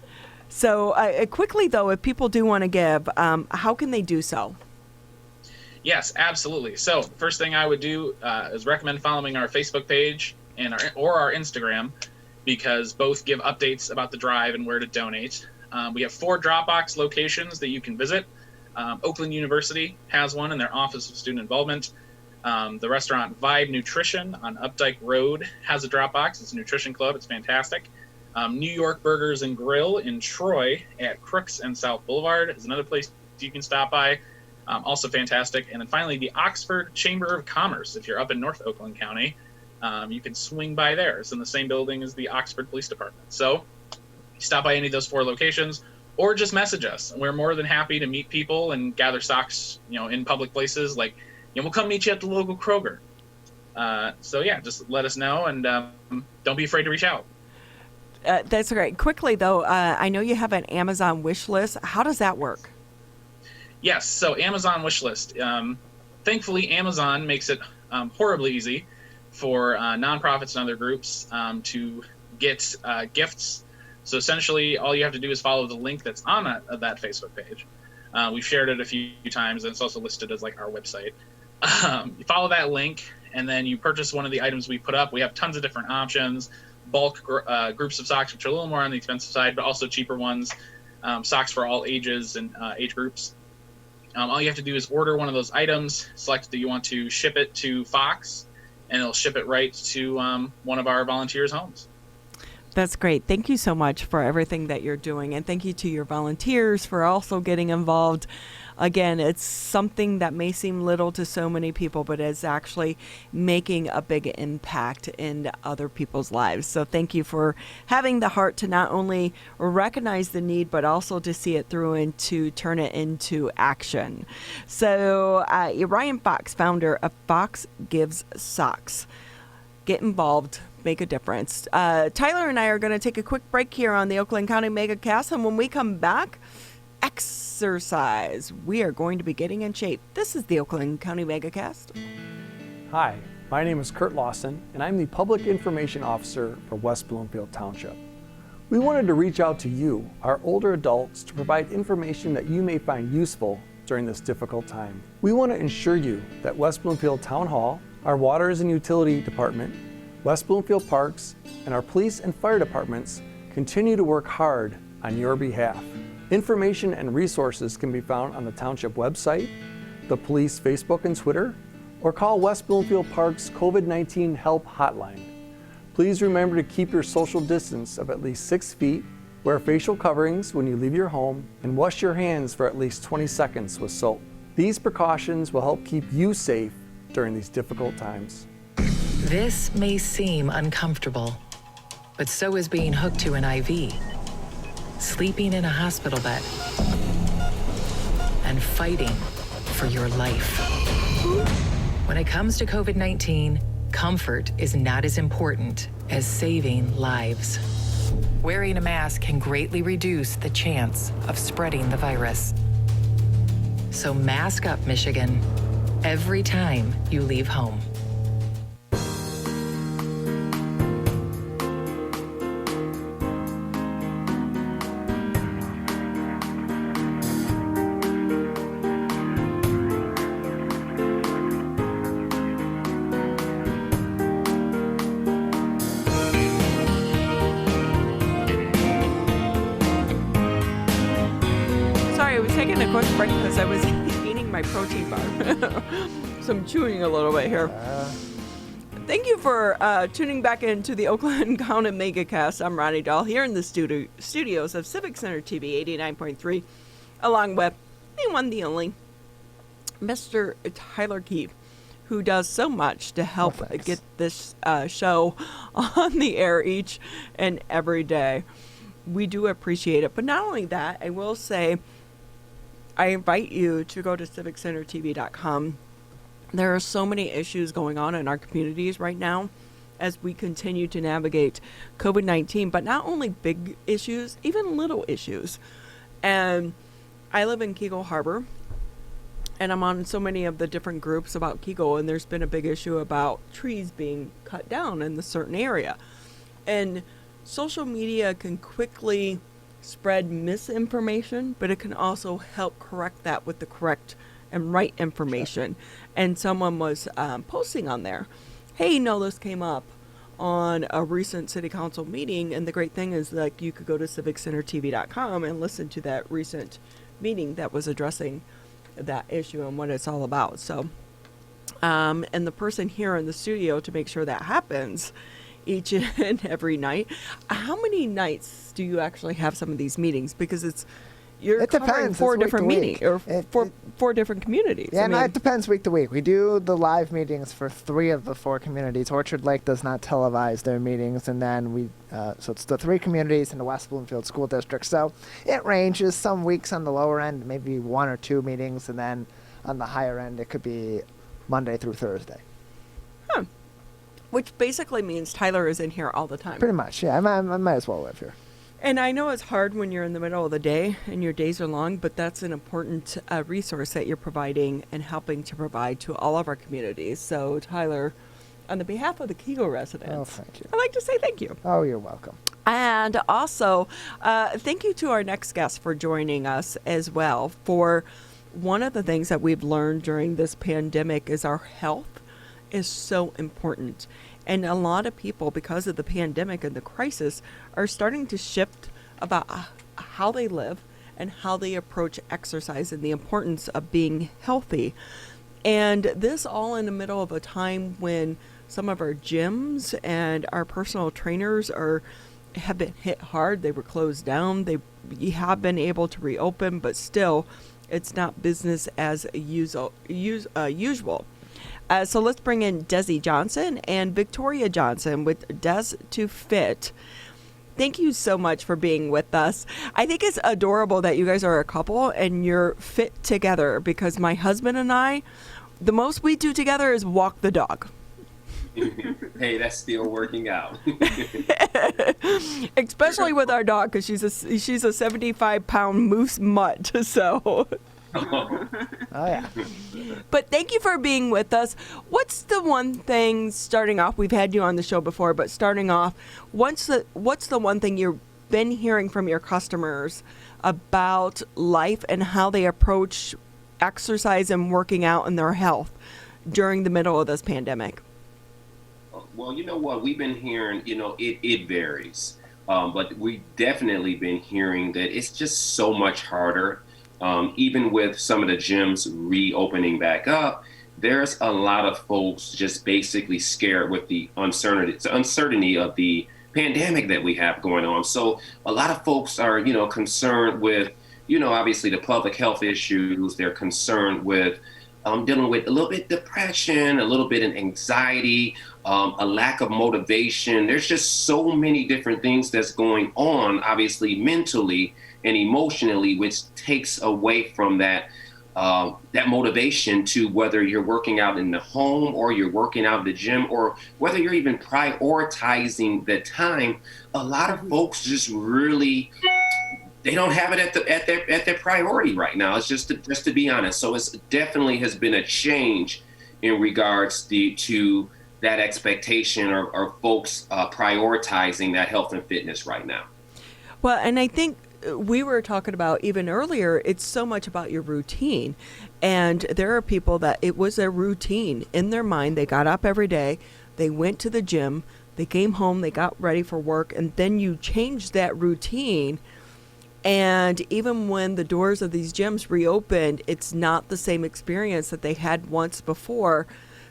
So quickly, though, if people do want to give, how can they do so? Yes, absolutely. So first thing I would do is recommend following our Facebook page and our Instagram, because both give updates about the drive and where to donate. We have 4 Dropbox locations that you can visit. Oakland University has one in their Office of Student Involvement. The restaurant Vibe Nutrition on Updike Road has a Dropbox. It's a nutrition club. It's fantastic. New York Burgers and Grill in Troy at Crooks and South Boulevard is another place you can stop by. Also fantastic. And then finally, the Oxford Chamber of Commerce. If you're up in North Oakland County, you can swing by there. It's in the same building as the Oxford Police Department. So stop by any of those 4 locations, or just message us. We're more than happy to meet people and gather socks, in public places. Like, we'll come meet you at the local Kroger. So yeah, just let us know, and don't be afraid to reach out. That's great. Quickly, though, I know you have an Amazon wish list. How does that work? Yes, so Amazon wish list. Thankfully, Amazon makes it horribly easy for nonprofits and other groups to get gifts. So essentially, all you have to do is follow the link that's on that Facebook page. We've shared it a few times, and it's also listed as like our website. You follow that link, and then you purchase one of the items we put up. We have tons of different options, bulk groups of socks, which are a little more on the expensive side, but also cheaper ones, socks for all ages and age groups. All you have to do is order one of those items, select that you want to ship it to Fox, and it'll ship it right to one of our volunteers' homes. That's great. Thank you so much for everything that you're doing. And thank you to your volunteers for also getting involved. Again, it's something that may seem little to so many people, but it's actually making a big impact in other people's lives. So thank you for having the heart to not only recognize the need, but also to see it through and to turn it into action. So Ryan Fox, founder of Fox Gives Socks. Get involved. Make a difference. Tyler and I are going to take a quick break here on the Oakland County Megacast, and when we come back, exercise. We are going to be getting in shape. This is the Oakland County Megacast. Hi, my name is Kurt Lawson, and I'm the Public Information Officer for West Bloomfield Township. We wanted to reach out to you, our older adults, to provide information that you may find useful during this difficult time. We want to ensure you that West Bloomfield Town Hall, our Waters and Utility Department, West Bloomfield Parks, and our police and fire departments continue to work hard on your behalf. Information and resources can be found on the Township website, the police Facebook and Twitter, or call West Bloomfield Park's COVID-19 Help Hotline. Please remember to keep your social distance of at least 6 feet, wear facial coverings when you leave your home, and wash your hands for at least 20 seconds with soap. These precautions will help keep you safe during these difficult times. This may seem uncomfortable, but so is being hooked to an IV, sleeping in a hospital bed, and fighting for your life. When it comes to COVID-19, comfort is not as important as saving lives. Wearing a mask can greatly reduce the chance of spreading the virus. So mask up, Michigan, every time you leave home. Taking a quick break because I was eating my protein bar. So I'm chewing a little bit here. Thank you for tuning back into the Oakland County Megacast. I'm Ronnie Dahl here in the studios of Civic Center TV 89.3, along with the one, the only, Mr. Tyler Keefe, who does so much to help get this show on the air each and every day. We do appreciate it. But not only that, I will say, I invite you to go to civiccentertv.com. There are so many issues going on in our communities right now as we continue to navigate COVID-19, but not only big issues, even little issues. And I live in Kegel Harbor, and I'm on so many of the different groups about Kegel, and there's been a big issue about trees being cut down in a certain area. And social media can quickly spread misinformation, but it can also help correct that with the correct and right information. And someone was posting on there, hey, no, this came up on a recent city council meeting, and the great thing is like you could go to civiccentertv.com and listen to that recent meeting that was addressing that issue and what it's all about. So and the person here in the studio to make sure that happens each and every night. How many nights do you actually have some of these meetings? Because you're covering four different meetings or four different communities. Yeah, it depends week to week. We do the live meetings for 3 of the 4 communities. Orchard Lake does not televise their meetings, and then so it's the 3 communities in the West Bloomfield School District. So it ranges. Some weeks on the lower end, maybe 1 or 2 meetings, and then on the higher end, it could be Monday through Thursday. which basically means Tyler is in here all the time. Pretty much, yeah. I might as well live here. And I know it's hard when you're in the middle of the day and your days are long, but that's an important resource that you're providing and helping to provide to all of our communities. So, Tyler, on the behalf of the Kego residents, thank you. I'd like to say thank you. Oh, you're welcome. And also, thank you to our next guest for joining us as well. For one of the things that we've learned during this pandemic is our health is so important. And a lot of people, because of the pandemic and the crisis, are starting to shift about how they live and how they approach exercise and the importance of being healthy. And this all in the middle of a time when some of our gyms and our personal trainers have been hit hard. They were closed down. They have been able to reopen, but still, it's not business as usual. So let's bring in Desi Johnson and Victoria Johnson with Des to Fit. Thank you so much for being with us. I think it's adorable that you guys are a couple and you're fit together, because my husband and I, the most we do together is walk the dog. Hey, that's still working out. Especially with our dog, because she's a 75-pound moose mutt. So. Oh yeah. But thank you for being with us. What's the one thing, starting off, we've had you on the show before, but starting off, what's the one thing you've been hearing from your customers about life and how they approach exercise and working out and their health during the middle of this pandemic? Well, you know what? We've been hearing, it varies. But we've definitely been hearing that it's just so much harder. Even with some of the gyms reopening back up, there's a lot of folks just basically scared with the uncertainty of the pandemic that we have going on. So a lot of folks are, concerned with, obviously the public health issues. They're concerned with dealing with a little bit depression, a little bit of anxiety, a lack of motivation. There's just so many different things that's going on, obviously mentally and emotionally, which takes away from that motivation to whether you're working out in the home or you're working out in the gym, or whether you're even prioritizing the time. A lot of folks just really, they don't have it at their priority right now. It's just to be honest. So it's definitely has been a change in regards to that expectation or folks prioritizing that health and fitness right now. Well, and I think we were talking about even earlier, it's so much about your routine. And there are people that it was a routine in their mind. They got up every day, they went to the gym, they came home, they got ready for work, and then you changed that routine. And even when the doors of these gyms reopened, it's not the same experience that they had once before.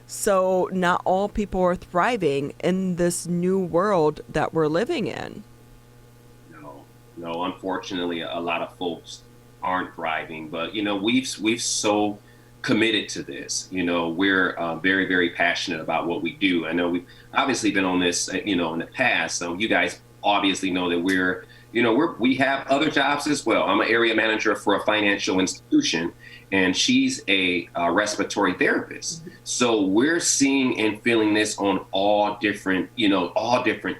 So not all people are thriving in this new world that we're living in. No, unfortunately, a lot of folks aren't thriving. But, we've so committed to this. We're very, very passionate about what we do. I know we've obviously been on this, in the past. So you guys obviously know that we have other jobs as well. I'm an area manager for a financial institution, and she's a respiratory therapist. So we're seeing and feeling this on all different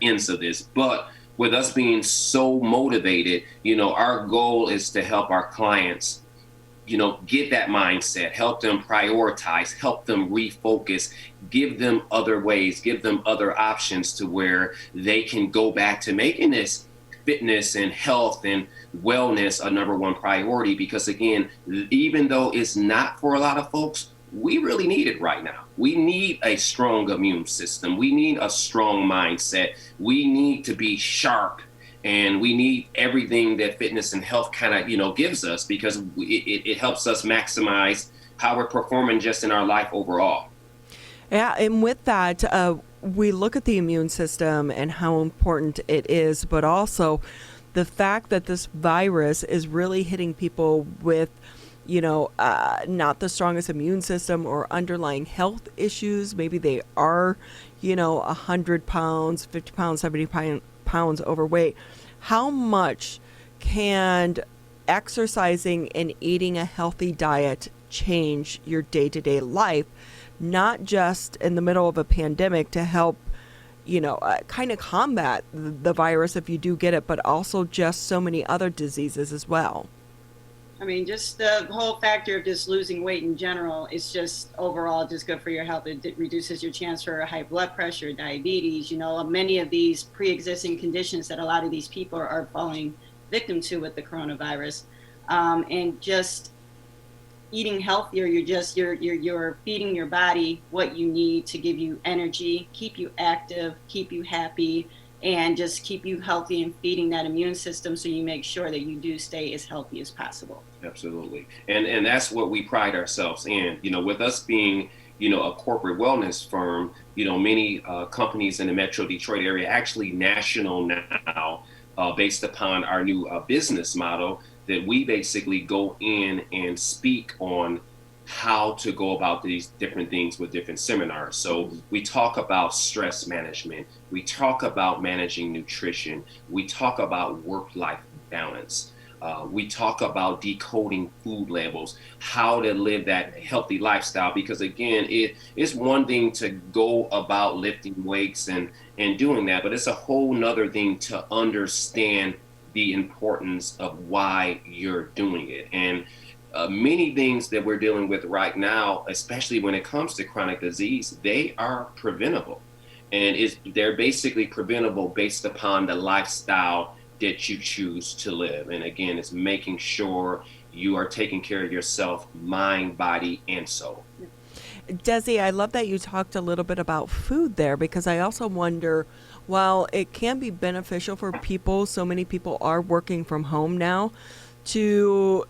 ends of this. But with us being so motivated, our goal is to help our clients, get that mindset, help them prioritize, help them refocus, give them other ways, give them other options to where they can go back to making this fitness and health and wellness a number one priority. Because again, even though it's not for a lot of folks, we really need it right now. We need a strong immune system. We need a strong mindset. We need to be sharp, and we need everything that fitness and health kind of, gives us, because it helps us maximize how we're performing just in our life overall. Yeah, and with that, we look at the immune system and how important it is, but also the fact that this virus is really hitting people with not the strongest immune system or underlying health issues. Maybe they are, 100 pounds, 50 pounds, 70 pounds overweight. How much can exercising and eating a healthy diet change your day-to-day life, not just in the middle of a pandemic, to help kind of combat the virus if you do get it, but also just so many other diseases as well. I mean, just the whole factor of just losing weight in general is just overall just good for your health. It reduces your chance for high blood pressure, diabetes, many of these pre-existing conditions that a lot of these people are falling victim to with the coronavirus. And just eating healthier, you're feeding your body what you need to give you energy, keep you active, keep you happy, and just keep you healthy and feeding that immune system so you make sure that you do stay as healthy as possible. Absolutely. And that's what we pride ourselves in, with us being, a corporate wellness firm, many companies in the Metro Detroit area, actually national now, based upon our new business model, that we basically go in and speak on how to go about these different things with different seminars. So we talk about stress management, we talk about managing nutrition, we talk about work-life balance, we talk about decoding food labels, how to live that healthy lifestyle, because again, it's one thing to go about lifting weights and doing that, but it's a whole nother thing to understand the importance of why you're doing it. And many things that we're dealing with right now, especially when it comes to chronic disease, they are preventable. And they're basically preventable based upon the lifestyle that you choose to live. And again, it's making sure you are taking care of yourself, mind, body, and soul. Desi, I love that you talked a little bit about food there, because I also wonder, while it can be beneficial for people, so many people are working from home now, to,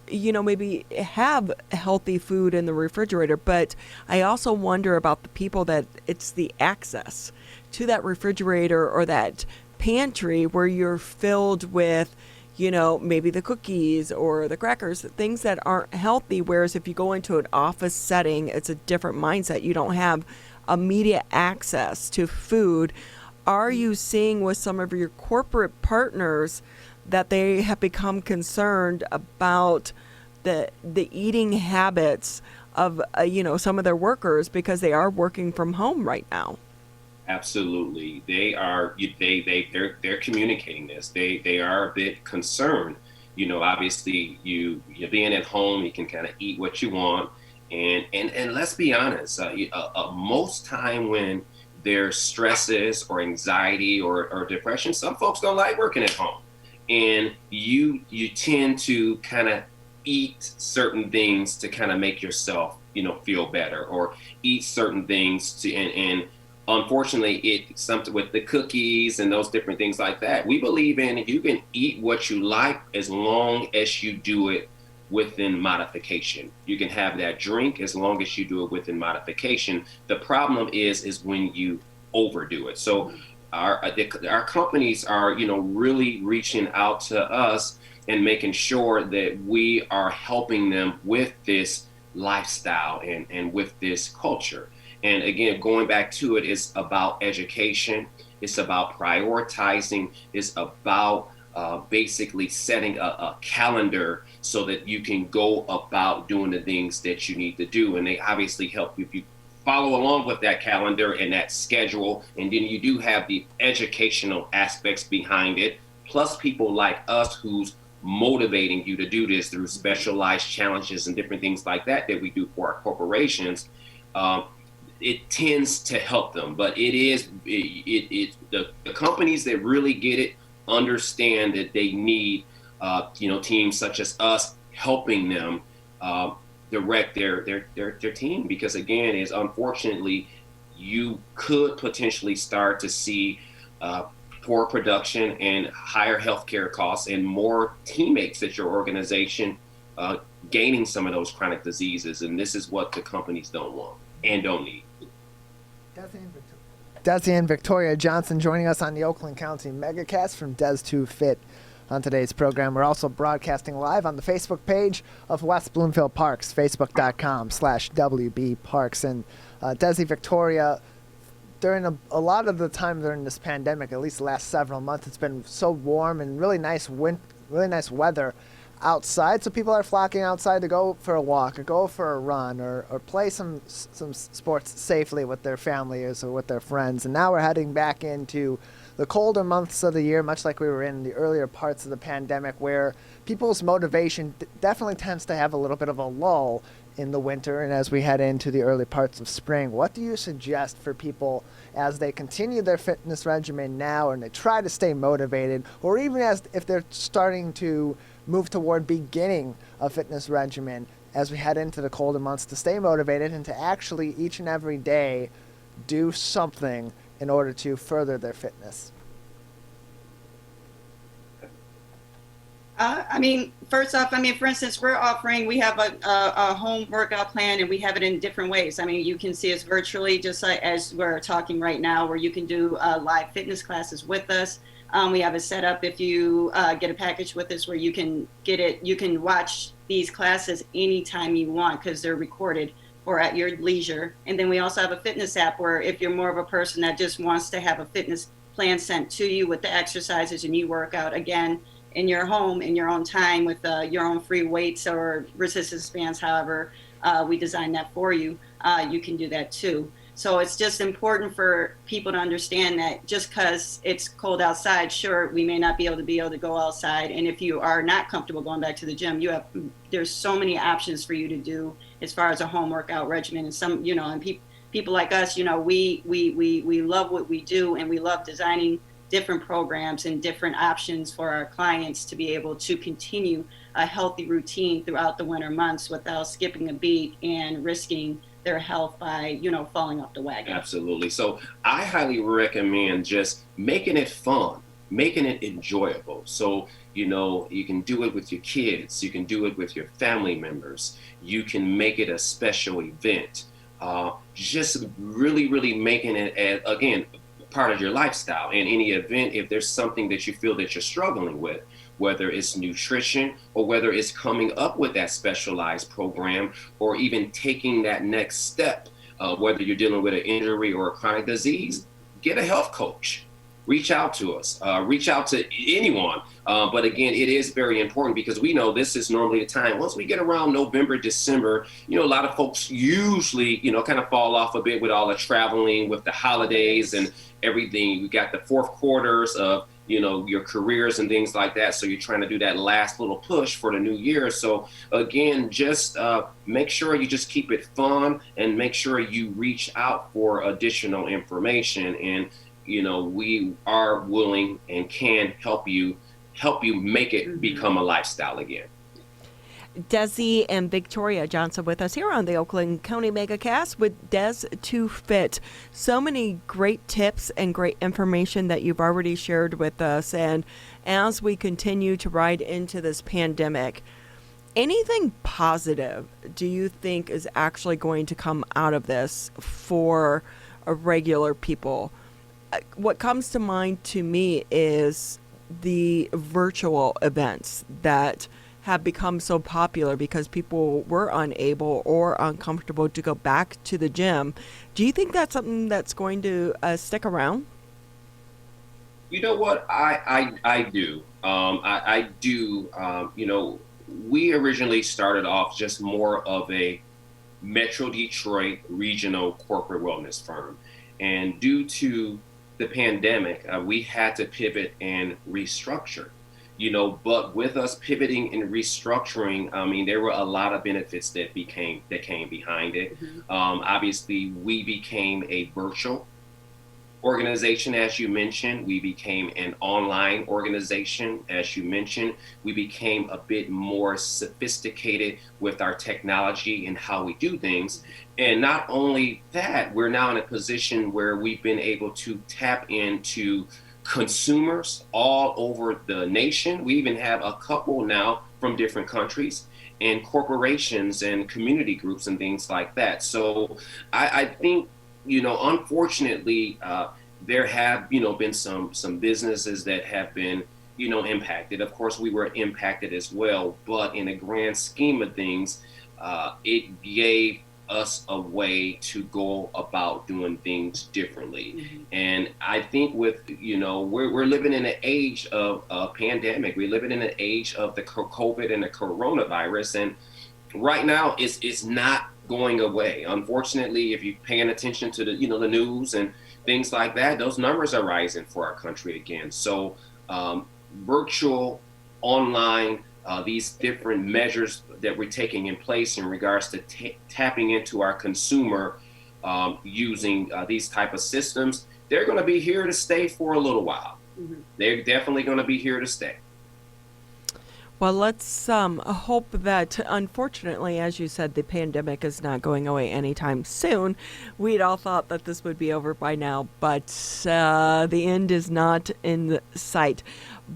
maybe have healthy food in the refrigerator. But I also wonder about the people that it's the access to that refrigerator or that pantry where you're filled with, maybe the cookies or the crackers, things that aren't healthy. Whereas if you go into an office setting, it's a different mindset. You don't have immediate access to food. Are you seeing with some of your corporate partners that they have become concerned about the eating habits of some of their workers, because they are working from home right now? Absolutely, they're communicating this. They are a bit concerned. Obviously, you being at home, you can kind of eat what you want, and let's be honest. Most time when there's stresses or anxiety or depression, some folks don't like working at home. And you tend to kind of eat certain things to kind of make yourself, feel better, or eat certain things and unfortunately, it's something with the cookies and those different things like that. We believe in you can eat what you like as long as you do it within modification. You can have that drink as long as you do it within modification. The problem is when you overdo it. So our companies are, really reaching out to us and making sure that we are helping them with this lifestyle and with this culture. And again, going back to it, it's about education. It's about prioritizing. It's about basically setting a calendar so that you can go about doing the things that you need to do. And they obviously help if you follow along with that calendar and that schedule. And then you do have the educational aspects behind it, plus people like us who's motivating you to do this through specialized challenges and different things like that we do for our corporations. It tends to help them, but the companies that really get it understand that they need teams such as us helping them direct their team, because again, is unfortunately you could potentially start to see poor production and higher healthcare costs and more teammates at your organization gaining some of those chronic diseases, and this is what the companies don't want and don't need. Desi and Victoria Johnson joining us on the Oakland County Megacast from Des to Fit on today's program. We're also broadcasting live on the Facebook page of West Bloomfield Parks, facebook.com/WB Parks. And Desi, Victoria, during a lot of the time during this pandemic, at least the last several months, it's been so warm and really nice weather outside, so people are flocking outside to go for a walk or go for a run or play some sports safely with their families or with their friends. And now we're heading back into the colder months of the year, much like we were in the earlier parts of the pandemic, where people's motivation definitely tends to have a little bit of a lull in the winter and as we head into the early parts of spring. What do you suggest for people as they continue their fitness regimen now and they try to stay motivated, or even as if they're starting to move toward beginning a fitness regimen as we head into the colder months, to stay motivated and to actually each and every day do something in order to further their fitness? First off, for instance, we have a home workout plan, and we have it in different ways. You can see us virtually, just like as we're talking right now, where you can do live fitness classes with us. We have a setup if you get a package with us where you can watch these classes anytime you want because they're recorded or at your leisure. And then we also have a fitness app where if you're more of a person that just wants to have a fitness plan sent to you with the exercises and you work out again in your home in your own time with your own free weights or resistance bands, however we design that for you, you can do that too. So it's just important for people to understand that just because it's cold outside, sure, we may not be able to go outside. And if you are not comfortable going back to the gym, there's so many options for you to do as far as a home workout regimen. And some, and people like us, we love what we do, and we love designing different programs and different options for our clients to be able to continue a healthy routine throughout the winter months without skipping a beat and risking their health by, falling off the wagon. Absolutely. So I highly recommend just making it fun, making it enjoyable. So, you can do it with your kids, you can do it with your family members, you can make it a special event. Just really, really making it, again, part of your lifestyle. In any event, if there's something that you feel that you're struggling with, whether it's nutrition or whether it's coming up with that specialized program or even taking that next step, whether you're dealing with an injury or a chronic disease, get a health coach. Reach out to us, reach out to anyone. But again, it is very important because we know this is normally the time. Once we get around November, December, a lot of folks usually, kind of fall off a bit with all the traveling, with the holidays and everything. We got the fourth quarters of, your careers and things like that. So you're trying to do that last little push for the new year. So again, just make sure you just keep it fun and make sure you reach out for additional information. And, we are willing and can help you make it become a lifestyle again. Desi and Victoria Johnson with us here on the Oakland County Megacast with Des to Fit. So many great tips and great information that you've already shared with us. And as we continue to ride into this pandemic, anything positive do you think is actually going to come out of this for regular people? What comes to mind to me is the virtual events that have become so popular because people were unable or uncomfortable to go back to the gym. Do you think that's something that's going to stick around? You know what? I do. I do. We originally started off just more of a Metro Detroit regional corporate wellness firm. And due to the pandemic, we had to pivot and restructure. But with us pivoting and restructuring, there were a lot of benefits that came behind it. Mm-hmm. Obviously, we became a virtual organization, as you mentioned. We became an online organization, as you mentioned. We became a bit more sophisticated with our technology and how we do things. And not only that, we're now in a position where we've been able to tap into consumers all over the nation. We even have a couple now from different countries and corporations and community groups and things like that. So I think, unfortunately, there have, been some businesses that have been, impacted. Of course, we were impacted as well, but in a grand scheme of things, it gave us a way to go about doing things differently. And I think with, we're living in an age of a pandemic. We're living in an age of the COVID and the coronavirus. And right now it's not going away. Unfortunately, if you're paying attention to the, the news and things like that, those numbers are rising for our country again. So virtual, online, these different measures that we're taking in place in regards to tapping into our consumer using these type of systems, they're going to be here to stay for a little while. They're definitely going to be here to stay. Well, let's hope that, unfortunately, as you said, the pandemic is not going away anytime soon. We'd all thought that this would be over by now, but the end is not in sight.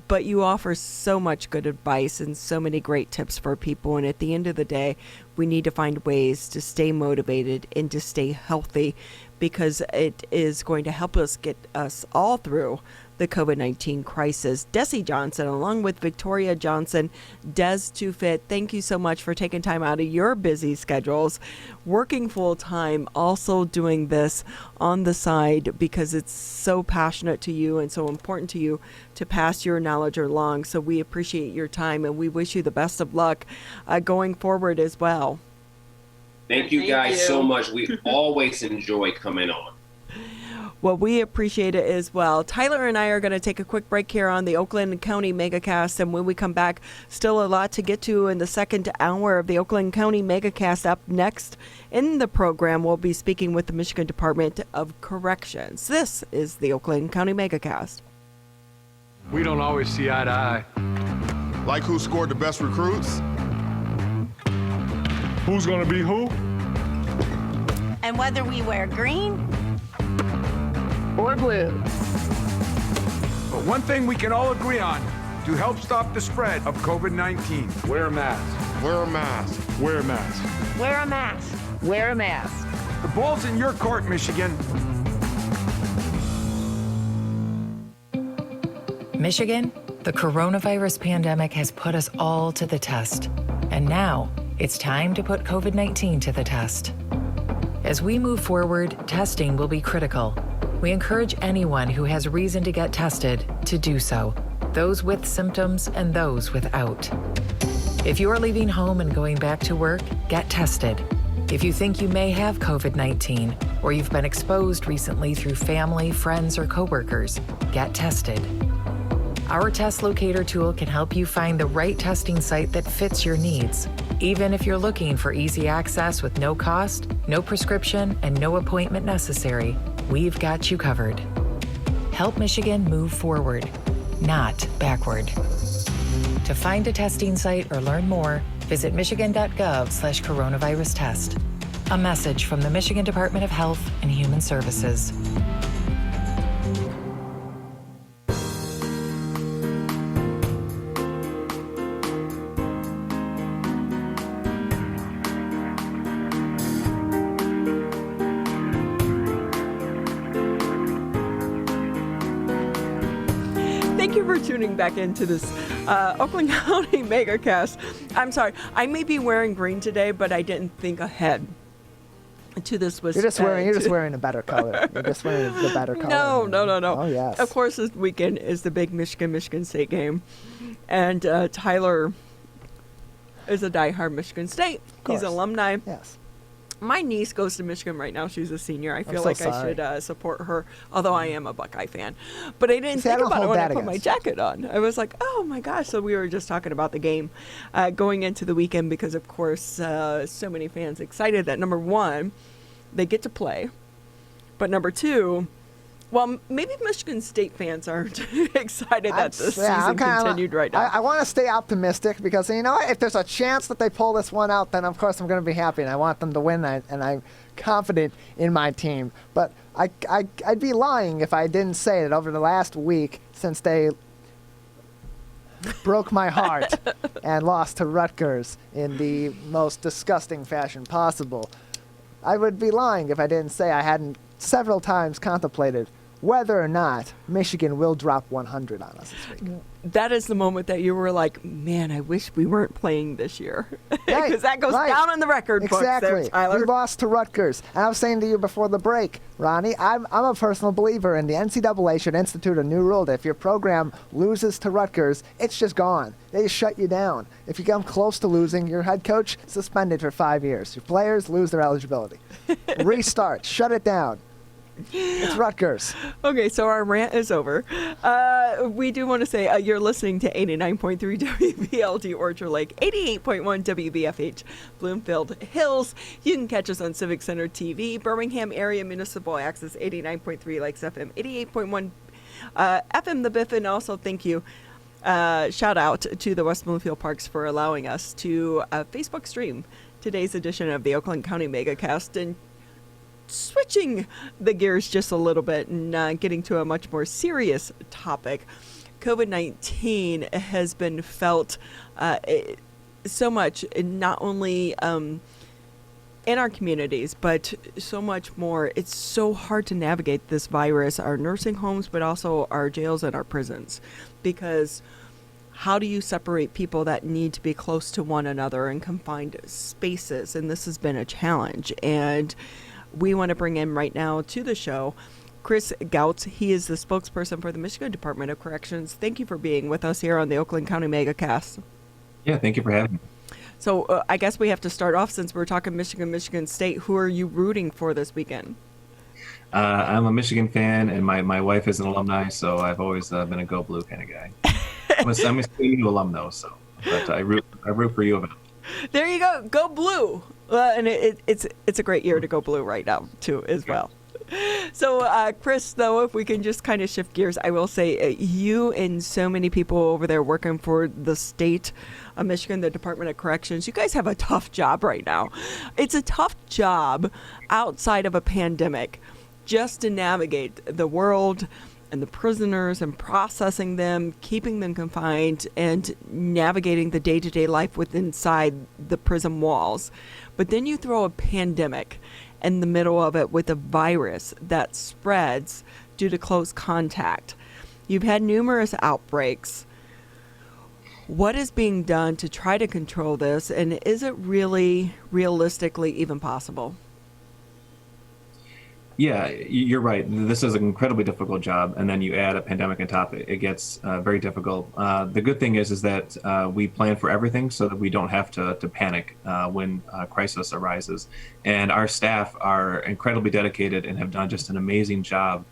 But you offer so much good advice and so many great tips for people. And at the end of the day, we need to find ways to stay motivated and to stay healthy, because it is going to help us get us all through the COVID-19 crisis. Desi Johnson, along with Victoria Johnson, Des to Fit, thank you so much for taking time out of your busy schedules, working full time, also doing this on the side because it's so passionate to you and so important to you to pass your knowledge along. So we appreciate your time and we wish you the best of luck going forward as well. Thank you guys so much. We always enjoy coming on. Well, we appreciate it as well. Tyler and I are going to take a quick break here on the Oakland County Megacast, and when we come back, still a lot to get to in the second hour of the Oakland County Megacast. Up next in the program, we'll be speaking with the Michigan Department of Corrections. This is the Oakland County Megacast. We don't always see eye to eye. Like who scored the best recruits? Who's gonna be who? And whether we wear green or blue. But one thing we can all agree on to help stop the spread of COVID-19. Wear a mask. Wear a mask. Wear a mask. wear a mask. Wear a mask. The ball's in your court, Michigan. Michigan, the coronavirus pandemic has put us all to the test. And now it's time to put COVID-19 to the test. As we move forward, testing will be critical. We encourage anyone who has reason to get tested to do so, those with symptoms and those without. If you are leaving home and going back to work, get tested. If you think you may have COVID-19 or you've been exposed recently through family, friends, or coworkers, get tested. Our test locator tool can help you find the right testing site that fits your needs. Even if you're looking for easy access with no cost, no prescription, and no appointment necessary, we've got you covered. Help Michigan move forward, not backward. To find a testing site or learn more, visit michigan.gov/coronavirus test. A message from the Michigan Department of Health and Human Services. Thank you for tuning back into this Oakland County Megacast. I'm sorry, I may be wearing green today, but I didn't think ahead to this. You're just wearing a better color. You're just wearing the better color. No. Oh, yes. Of course, this weekend is the big Michigan State game. And Tyler is a diehard Michigan State. He's alumni. Yes. My niece goes to Michigan right now. She's a senior. I feel so like sorry. I should support her, although I am a Buckeye fan. But I didn't See, I think don't about it hold when I that put my against. jacket on. I was like, oh my gosh. So we were just talking about the game going into the weekend because, of course, so many fans excited that, number one, they get to play. But number two, well, maybe Michigan State fans aren't excited that this season continued right now. I want to stay optimistic because, you know what, if there's a chance that they pull this one out, then of course I'm going to be happy and I want them to win, and I'm confident in my team. But I'd be lying if I didn't say that over the last week since they broke my heart and lost to Rutgers in the most disgusting fashion possible. I would be lying if I didn't say I hadn't several times contemplated whether or not Michigan will drop 100 on us this week. That is the moment that you were like, man, I wish we weren't playing this year. Because that goes down on the record books there, Tyler. We lost to Rutgers. And I was saying to you before the break, Ronnie, I'm a personal believer in the NCAA should institute a new rule that if your program loses to Rutgers, it's just gone. They just shut you down. If you come close to losing, your head coach suspended for 5 years. Your players lose their eligibility. Restart. Shut it down. It's Rutgers. Okay, so our rant is over. We do want to say you're listening to 89.3 WBLD Orchard Lake, 88.1 WBFH Bloomfield Hills. You can catch us on Civic Center TV, Birmingham Area Municipal Access, 89.3 Lakes FM, 88.1 FM The Biff, and also thank you. Shout out to the West Bloomfield Parks for allowing us to Facebook stream today's edition of the Oakland County Megacast, and switching the gears just a little bit and getting to a much more serious topic. COVID-19 has been felt so much, not only in our communities, but so much more. It's so hard to navigate this virus, our nursing homes, but also our jails and our prisons, because how do you separate people that need to be close to one another in confined spaces? And this has been a challenge. And we want to bring in right now to the show Chris Gautz. He is the spokesperson for the Michigan Department of Corrections. Thank you for being with us here on the Oakland County Megacast. Yeah, thank you for having me. So I guess we have to start off, since we're talking Michigan State. Who are you rooting for this weekend? I'm a Michigan fan, and my wife is an alumni, so I've always been a Go Blue kind of guy. I'm a CMU alum, though, but I root for U of M. There you go. Go Blue. And it's a great year to go blue right now, too, as well. So, Chris, though, if we can just kind of shift gears, I will say you and so many people over there working for the state of Michigan, the Department of Corrections, you guys have a tough job right now. It's a tough job outside of a pandemic just to navigate the world and the prisoners and processing them, keeping them confined, and navigating the day-to-day life inside the prison walls. But then you throw a pandemic in the middle of it with a virus that spreads due to close contact. You've had numerous outbreaks. What is being done to try to control this, and is it really realistically even possible? Yeah, you're right. This is an incredibly difficult job, and then you add a pandemic on top, it gets very difficult. The good thing is that we plan for everything so that we don't have to panic when a crisis arises. And our staff are incredibly dedicated and have done just an amazing job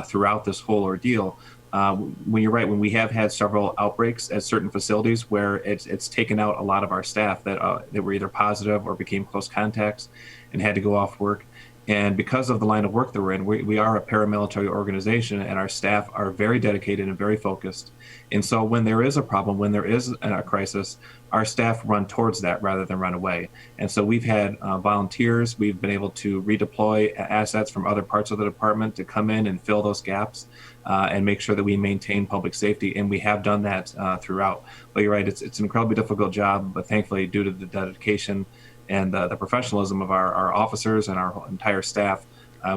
throughout this whole ordeal. When you're right, when we have had several outbreaks at certain facilities where it's taken out a lot of our staff that were either positive or became close contacts and had to go off work. And because of the line of work that we're in, we are a paramilitary organization, and our staff are very dedicated and very focused. And so when there is a problem, when there is a crisis, our staff run towards that rather than run away. And so we've had volunteers. We've been able to redeploy assets from other parts of the department to come in and fill those gaps and make sure that we maintain public safety. And we have done that throughout. But you're right, it's an incredibly difficult job, but thankfully, due to the dedication and the professionalism of our officers and our entire staff,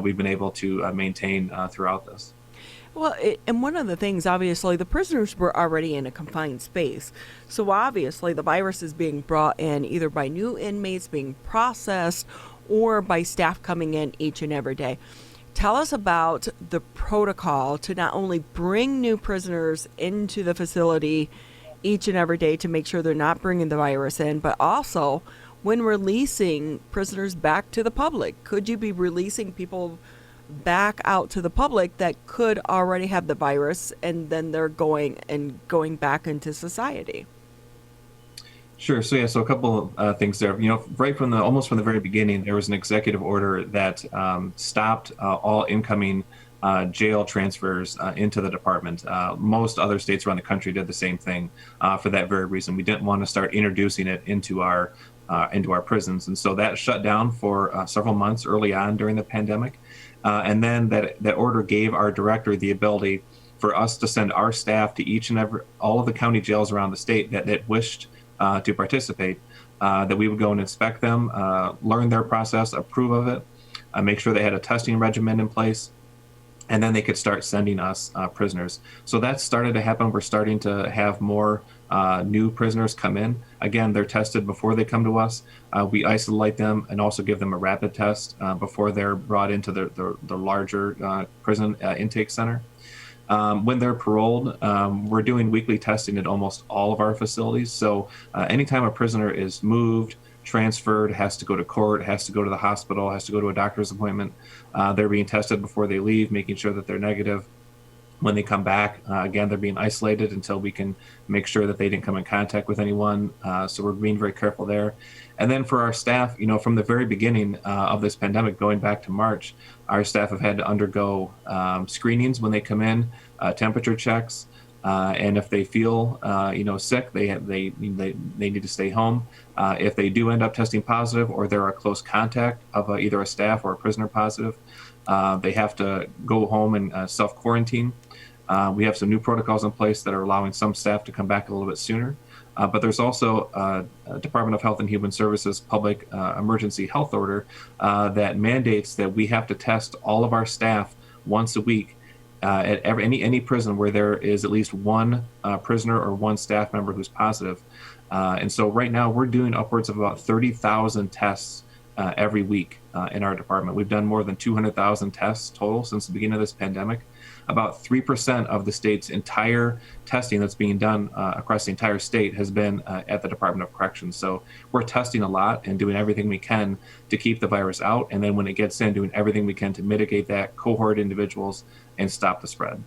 we've been able to maintain throughout this. Well, and one of the things, obviously, the prisoners were already in a confined space. So obviously the virus is being brought in either by new inmates being processed or by staff coming in each and every day. Tell us about the protocol to not only bring new prisoners into the facility each and every day to make sure they're not bringing the virus in, but also when releasing prisoners back to the public. Could you be releasing people back out to the public that could already have the virus, and then they're going back into society? Sure. So a couple of things there. Right from almost from the very beginning, there was an executive order that stopped all incoming jail transfers into the department. Most other states around the country did the same thing for that very reason. We didn't want to start introducing it into our prisons. And so that shut down for several months early on during the pandemic. And then that order gave our director the ability for us to send our staff to all of the county jails around the state that wished to participate, that we would go and inspect them, learn their process, approve of it, make sure they had a testing regimen in place, and then they could start sending us prisoners. So that started to happen. We're starting to have more new prisoners come in. Again, they're tested before they come to us. We isolate them and also give them a rapid test before they're brought into the larger prison intake center. When they're paroled, we're doing weekly testing at almost all of our facilities. So anytime a prisoner is moved, transferred, has to go to court, has to go to the hospital, has to go to a doctor's appointment, they're being tested before they leave, making sure that they're negative. When they come back, again, they're being isolated until we can make sure that they didn't come in contact with anyone. So we're being very careful there. And then for our staff, from the very beginning of this pandemic, going back to March, our staff have had to undergo screenings when they come in, temperature checks, and if they feel, sick, they need to stay home. If they do end up testing positive, or they're a close contact of either a staff or a prisoner positive, they have to go home and self-quarantine. We have some new protocols in place that are allowing some staff to come back a little bit sooner. But there's also a Department of Health and Human Services public emergency health order that mandates that we have to test all of our staff once a week at any prison where there is at least one prisoner or one staff member who's positive. And so right now we're doing upwards of about 30,000 tests every week in our department. We've done more than 200,000 tests total since the beginning of this pandemic. About 3% of the state's entire testing that's being done across the entire state has been at the Department of Corrections. So we're testing a lot and doing everything we can to keep the virus out. And then when it gets in, doing everything we can to mitigate that, cohort individuals, and stop the spread.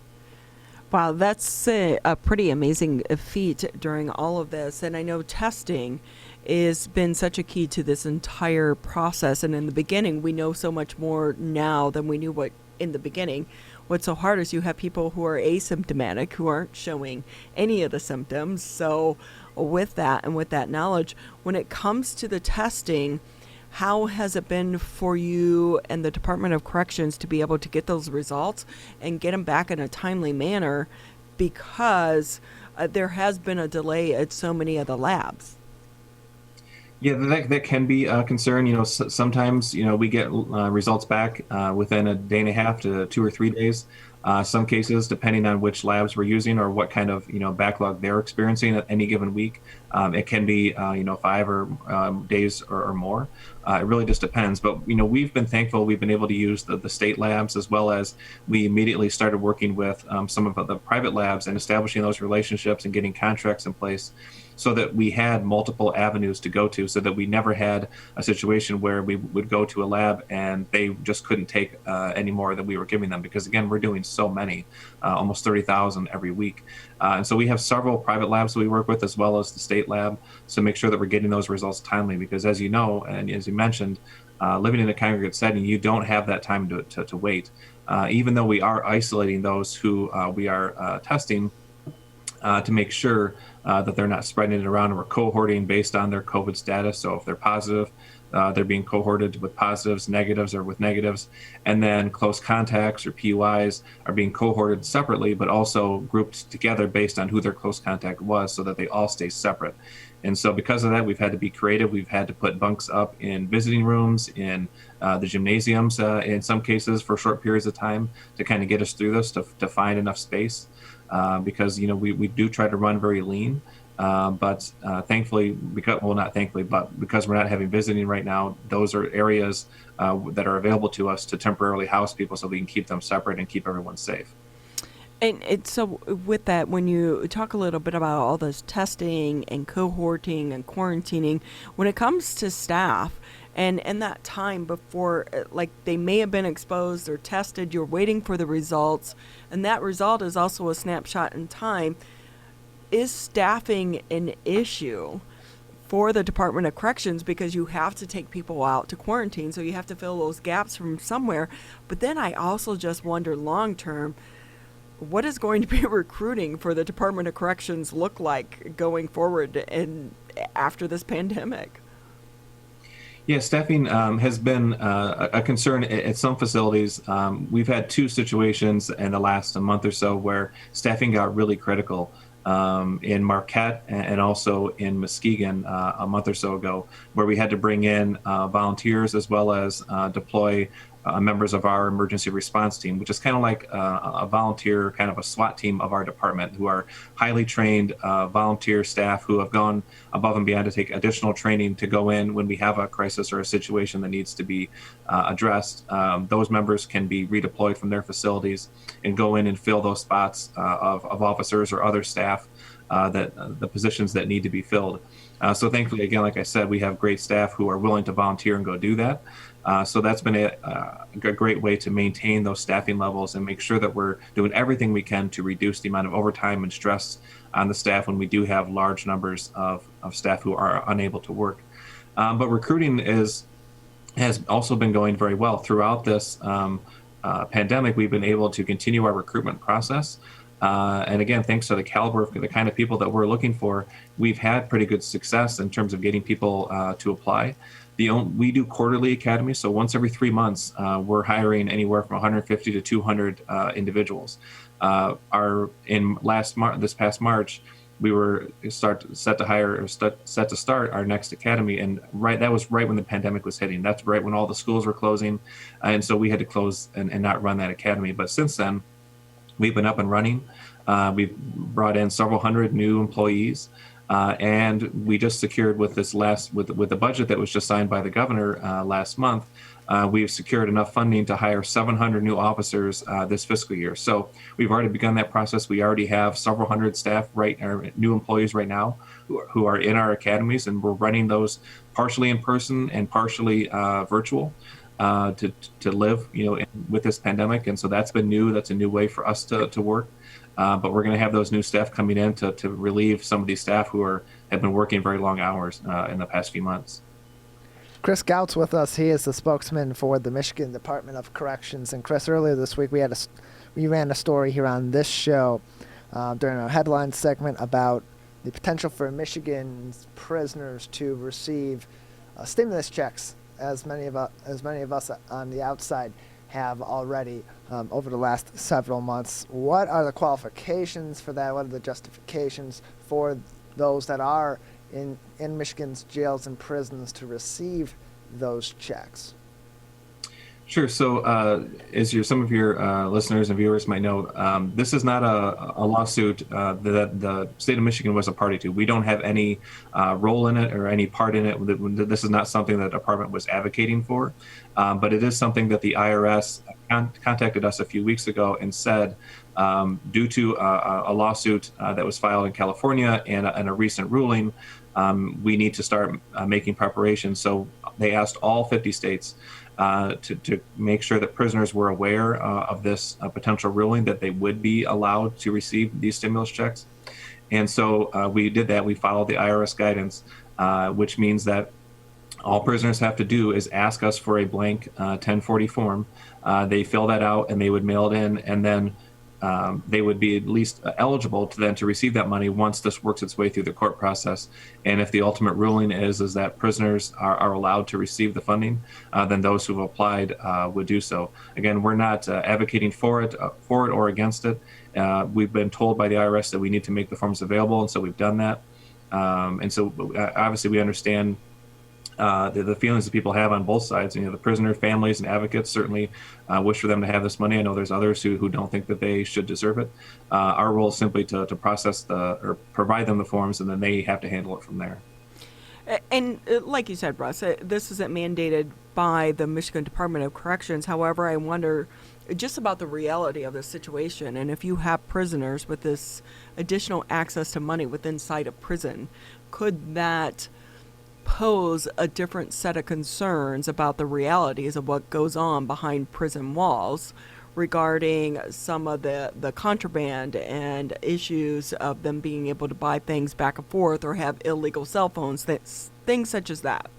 Wow, that's a pretty amazing feat during all of this. And I know testing has been such a key to this entire process. And in the beginning, we know so much more now than we knew in the beginning. What's so hard is you have people who are asymptomatic, who aren't showing any of the symptoms. So with that and with that knowledge, when it comes to the testing, how has it been for you and the Department of Corrections to be able to get those results and get them back in a timely manner? Because there has been a delay at so many of the labs. Yeah, that can be a concern. Sometimes, we get results back within a day and a half to 2 or 3 days. Some cases, depending on which labs we're using or what kind of, backlog they're experiencing at any given week, it can be, 5 or days or more. It really just depends. But, we've been thankful we've been able to use the state labs, as well as we immediately started working with some of the private labs and establishing those relationships and getting contracts in place, so that we had multiple avenues to go to, so that we never had a situation where we would go to a lab and they just couldn't take any more than we were giving them. Because again, we're doing so many, almost 30,000 every week. And so we have several private labs that we work with, as well as the state lab, to make sure that we're getting those results timely. Because as you know, and as you mentioned, living in a congregate setting, you don't have that time to wait. Even though we are isolating those who we are testing, to make sure that they're not spreading it around, and we're cohorting based on their COVID status. So if they're positive, they're being cohorted with positives, negatives, or with negatives. And then close contacts or PUIs are being cohorted separately, but also grouped together based on who their close contact was, so that they all stay separate. And so because of that, we've had to be creative. We've had to put bunks up in visiting rooms, in the gymnasiums, in some cases for short periods of time, to kind of get us through this, to find enough space. Because we do try to run very lean, but thankfully, because we're not having visiting right now, those are areas that are available to us to temporarily house people, so we can keep them separate and keep everyone safe. And so with that, when you talk a little bit about all this testing and cohorting and quarantining, when it comes to staff, and that time before, like, they may have been exposed or tested, you're waiting for the results, and that result is also a snapshot in time. Is staffing an issue for the Department of Corrections? Because you have to take people out to quarantine, so you have to fill those gaps from somewhere. But then I also just wonder, long term, what is going to be recruiting for the Department of Corrections look like going forward and after this pandemic? Yeah, staffing has been a concern at some facilities. We've had 2 situations in the last month or so where staffing got really critical, in Marquette and also in Muskegon a month or so ago, where we had to bring in volunteers, as well as deploy members of our emergency response team, which is kind of like a volunteer, kind of a SWAT team of our department, who are highly trained volunteer staff who have gone above and beyond to take additional training to go in when we have a crisis or a situation that needs to be addressed. Those members can be redeployed from their facilities and go in and fill those spots of officers or other staff, that the positions that need to be filled. So thankfully, again, like I said, we have great staff who are willing to volunteer and go do that. So that's been a great way to maintain those staffing levels and make sure that we're doing everything we can to reduce the amount of overtime and stress on the staff when we do have large numbers of staff who are unable to work. But recruiting has also been going very well. Throughout this pandemic, we've been able to continue our recruitment process. And again, thanks to the caliber of the kind of people that we're looking for, we've had pretty good success in terms of getting people to apply. We do quarterly academies, so once every 3 months, we're hiring anywhere from 150 to 200 individuals. This past March, we were set to start our next academy, and that was right when the pandemic was hitting. That's right when all the schools were closing, and so we had to close and not run that academy. But since then, we've been up and running. We've brought in several hundred new employees. And we just secured with the budget that was just signed by the governor last month, we've secured enough funding to hire 700 new officers this fiscal year. So we've already begun that process. We already have several hundred staff, new employees right now who are in our academies, and we're running those partially in person and partially virtual to live, with this pandemic. And so that's been new. That's a new way for us to work. But we're going to have those new staff coming in to relieve some of these staff who have been working very long hours in the past few months. Chris Gautz with us. He is the spokesman for the Michigan Department of Corrections. And Chris, earlier this week we ran a story here on this show during our headline segment about the potential for Michigan's prisoners to receive stimulus checks, as many of us on the outside have already over the last several months. What are the qualifications for that? What are the justifications for those that are in Michigan's jails and prisons to receive those checks? Sure. So as some of your listeners and viewers might know, this is not a lawsuit that the state of Michigan was a party to. We don't have any role in it or any part in it. This is not something that the department was advocating for, but it is something that the IRS contacted us a few weeks ago and said, due to a lawsuit that was filed in California and a recent ruling, we need to start making preparations. So they asked all 50 states to make sure that prisoners were aware of this potential ruling, that they would be allowed to receive these stimulus checks. And so we did that. We followed the IRS guidance, which means that all prisoners have to do is ask us for a blank 1040 form. They fill that out and they would mail it in, and then they would be at least eligible to receive that money once this works its way through the court process. And if the ultimate ruling is that prisoners are allowed to receive the funding, then those who've applied would do so. Again, we're not advocating for it or against it. We've been told by the IRS that we need to make the forms available, and so we've done that. And so obviously we understand the feelings that people have on both sides. The prisoner families and advocates certainly wish for them to have this money. I know there's others who don't think that they should deserve it. Our role is simply to process or provide them the forms, and then they have to handle it from there. And like you said, Russ, this isn't mandated by the Michigan Department of Corrections. However, I wonder just about the reality of the situation, and if you have prisoners with this additional access to money within sight of prison, could that pose a different set of concerns about the realities of what goes on behind prison walls regarding some of the contraband and issues of them being able to buy things back and forth or have illegal cell phones, things such as that?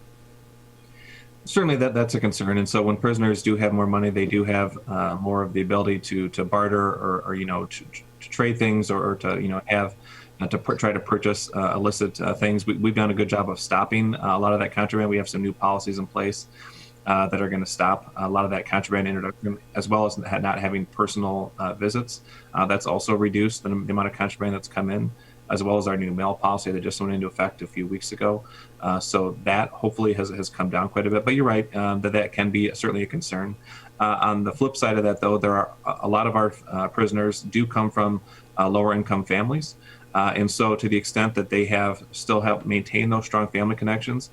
Certainly that's a concern. And so when prisoners do have more money, they do have more of the ability to barter or to trade things or to have to try to purchase illicit things. We've done a good job of stopping a lot of that contraband. We have some new policies in place that are going to stop a lot of that contraband introduction, as well as not having personal visits. That's also reduced the amount of contraband that's come in, as well as our new mail policy that just went into effect a few weeks ago. So that hopefully has come down quite a bit. But you're right, that can be certainly a concern. On the flip side of that, though, there are a lot of our prisoners do come from lower income families. And so to the extent that they still have maintained those strong family connections,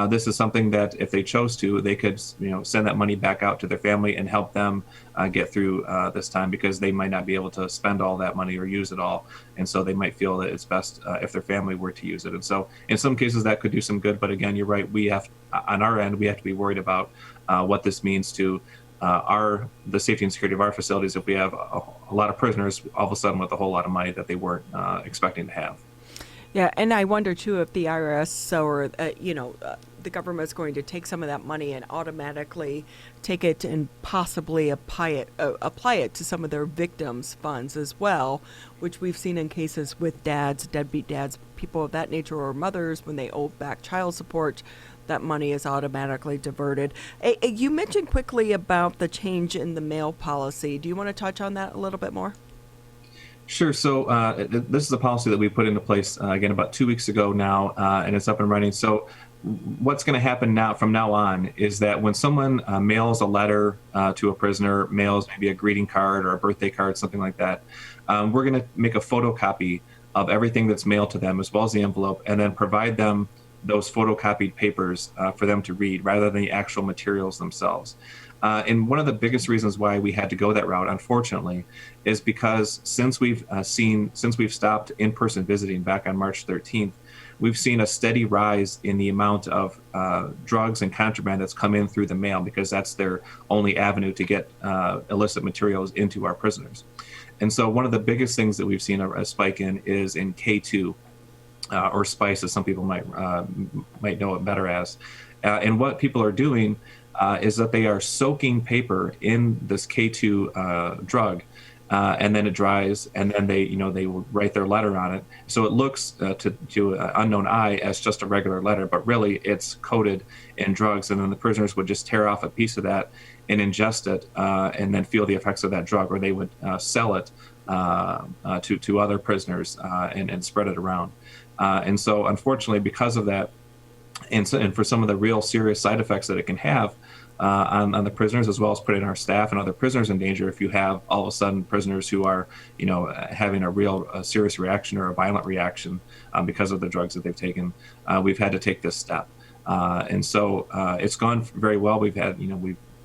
this is something that if they chose to, they could send that money back out to their family and help them get through this time, because they might not be able to spend all that money or use it all. And so they might feel that it's best if their family were to use it. And so in some cases that could do some good. But again, you're right. On our end, we have to be worried about what this means to the safety and security of our facilities if we have a lot of prisoners all of a sudden with a whole lot of money that they weren't expecting to have. Yeah, and I wonder too if the IRS or the government is going to take some of that money and automatically take it and possibly apply it to some of their victims' funds as well, which we've seen in cases with dads, deadbeat dads, people of that nature, or mothers when they owe back child support. That money is automatically diverted. You mentioned quickly about the change in the mail policy. Do you want to touch on that a little bit more? Sure. So this is a policy that we put into place, again, about 2 weeks ago now, and it's up and running. So what's going to happen from now on is that when someone mails a letter to a prisoner, mails maybe a greeting card or a birthday card, something like that, we're going to make a photocopy of everything that's mailed to them, as well as the envelope, and then provide them those photocopied papers for them to read rather than the actual materials themselves. And one of the biggest reasons why we had to go that route, unfortunately, is because since we've stopped in-person visiting back on March 13th, we've seen a steady rise in the amount of drugs and contraband that's come in through the mail, because that's their only avenue to get illicit materials into our prisoners. And so one of the biggest things that we've seen a spike in is in K2, or spice, as some people might know it better as. And what people are doing is that they are soaking paper in this K2 drug, and then it dries, and then they will write their letter on it. So it looks to an unknown eye as just a regular letter, but really it's coated in drugs. And then the prisoners would just tear off a piece of that and ingest it, and then feel the effects of that drug, or they would sell it to other prisoners and spread it around. And so, unfortunately, because of that, and for some of the real serious side effects that it can have on the prisoners, as well as putting our staff and other prisoners in danger, if you have all of a sudden prisoners who are, having a real serious reaction or a violent reaction because of the drugs that they've taken, we've had to take this step. And so it's gone very well. We've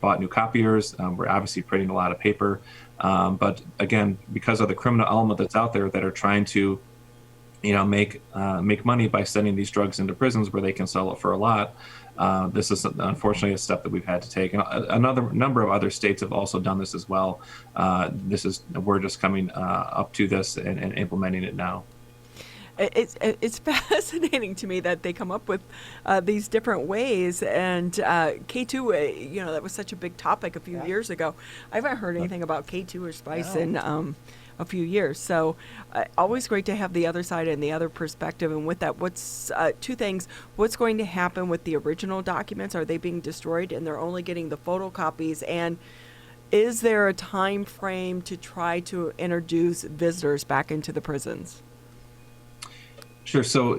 bought new copiers. We're obviously printing a lot of paper. But again, because of the criminal element that's out there that are trying to make money by sending these drugs into prisons where they can sell it for a lot. This is unfortunately a step that we've had to take. And another number of other states have also done this as well. We're just coming up to this and implementing it now. It's fascinating to me that they come up with these different ways. And K2, that was such a big topic a few years ago. I haven't heard anything about K2 or spice in a few years. So always great to have the other side and the other perspective. And with that, what's two things? What's going to happen with the original documents? Are they being destroyed and they're only getting the photocopies? And is there a time frame to try to introduce visitors back into the prisons? Sure. So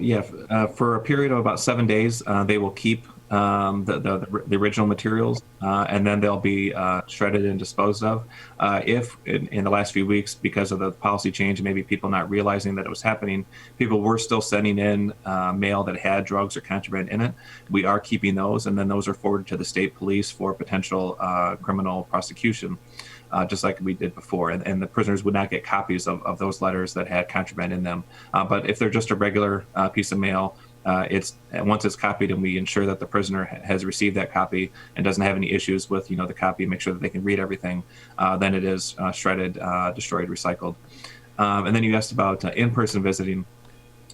for a period of about 7 days, they will keep the original materials, and then they'll be shredded and disposed of. If in the last few weeks, because of the policy change, and maybe people not realizing that it was happening, people were still sending in mail that had drugs or contraband in it, we are keeping those, and then those are forwarded to the state police for potential criminal prosecution. Just like we did before, and the prisoners would not get copies of those letters that had contraband in them. But if they're just a regular piece of mail, once it's copied and we ensure that the prisoner has received that copy and doesn't have any issues with the copy, make sure that they can read everything, then it is shredded, destroyed, recycled. And then you asked about in-person visiting.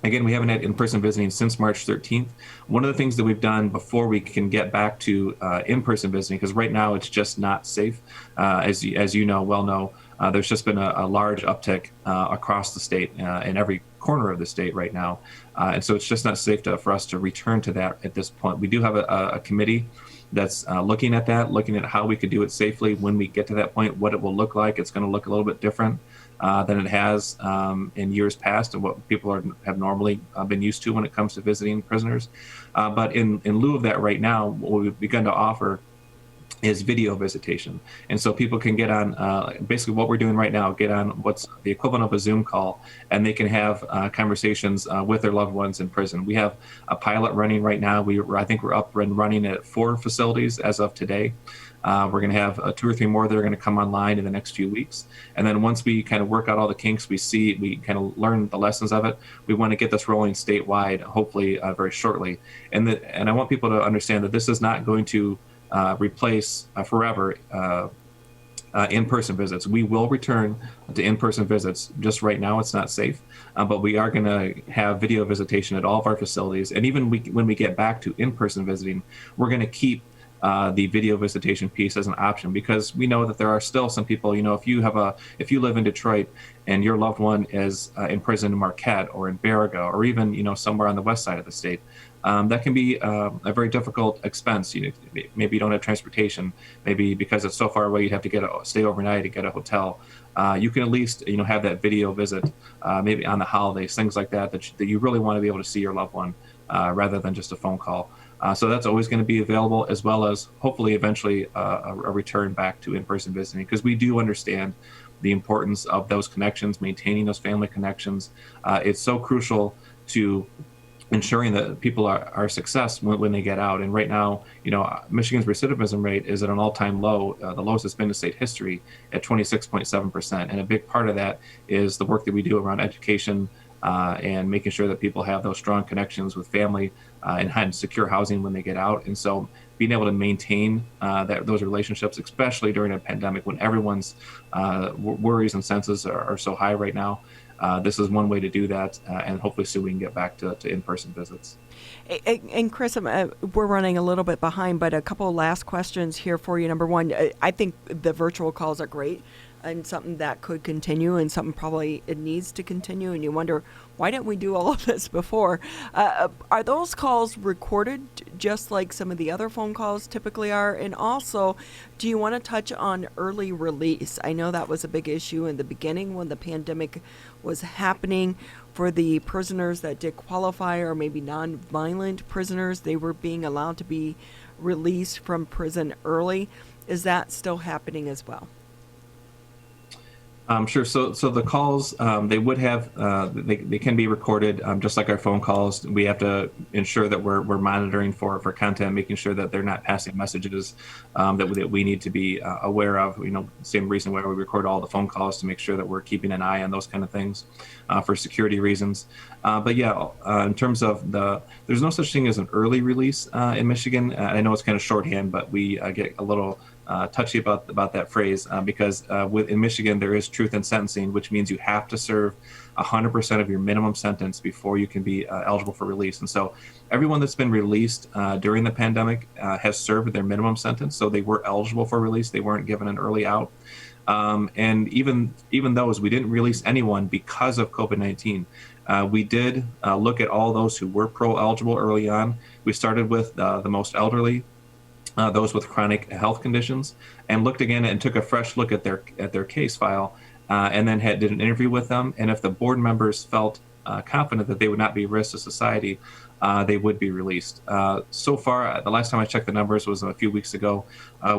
Again, we haven't had in-person visiting since March 13th. One of the things that we've done before we can get back to in-person visiting, because right now it's just not safe, as you know, there's just been a large uptick across the state in every corner of the state right now. And so it's just not safe for us to return to that at this point. We do have a committee that's looking at how we could do it safely when we get to that point, what it will look like. It's going to look a little bit different than it has in years past and what people have normally been used to when it comes to visiting prisoners. But in lieu of that right now, what we've begun to offer is video visitation. And so people can get on, basically what we're doing right now, get on what's the equivalent of a Zoom call, and they can have conversations with their loved ones in prison. We have a pilot running right now. I think we're up and running at 4 facilities as of today. We're going to have 2 or 3 more that are going to come online in the next few weeks. And then once we kind of work out all the kinks, we kind of learn the lessons of it. We want to get this rolling statewide, hopefully very shortly. And I want people to understand that this is not going to replace forever in-person visits. We will return to in-person visits. Just right now, it's not safe, but we are going to have video visitation at all of our facilities. And even when we get back to in-person visiting, we're going to keep the video visitation piece as an option, because we know that there are still some people, if you live in Detroit and your loved one is in prison in Marquette or in Baraga, or even, somewhere on the west side of the state, that can be a very difficult expense. Maybe you don't have transportation. Maybe because it's so far away, you'd have to stay overnight to get a hotel. You can at least, have that video visit, maybe on the holidays, things like that you really want to be able to see your loved one rather than just a phone call. So that's always going to be available, as well as hopefully eventually a return back to in-person visiting, because we do understand the importance of those connections, maintaining those family connections. It's so crucial to ensuring that people are success when they get out. And right now, Michigan's recidivism rate is at an all-time low, the lowest it's been in state history, at 26.7%. And a big part of that is the work that we do around education and making sure that people have those strong connections with family and secure housing when they get out. And so being able to maintain those relationships, especially during a pandemic when everyone's worries and senses are so high right now, this is one way to do that, and hopefully soon we can get back to in-person visits. And Chris, we're running a little bit behind, but a couple of last questions here for you. Number one, I think the virtual calls are great and something that could continue, and something probably it needs to continue, and you wonder, why didn't we do all of this before? Are those calls recorded just like some of the other phone calls typically are? And also, do you want to touch on early release? I know that was a big issue in the beginning when the pandemic was happening for the prisoners that did qualify, or maybe non-violent prisoners. They were being allowed to be released from prison early. Is that still happening as well? Sure. So the calls, they would have, they can be recorded just like our phone calls. We have to ensure that we're monitoring for content, making sure that they're not passing messages that we need to be aware of. Same reason why we record all the phone calls, to make sure that we're keeping an eye on those kind of things for security reasons. But yeah, in terms of there's no such thing as an early release in Michigan. I know it's kind of shorthand, but we get a little touchy about that phrase because in Michigan there is truth in sentencing, which means you have to serve 100% of your minimum sentence before you can be eligible for release. And so everyone that's been released during the pandemic has served their minimum sentence, so they were eligible for release. They weren't given an early out. And even those, we didn't release anyone because of COVID-19. We did look at all those who were pro-eligible early on. We started with the most elderly, those with chronic health conditions, and looked again and took a fresh look at their case file, and then did an interview with them. And if the board members felt confident that they would not be a risk to society, they would be released. So far, the last time I checked the numbers was a few weeks ago.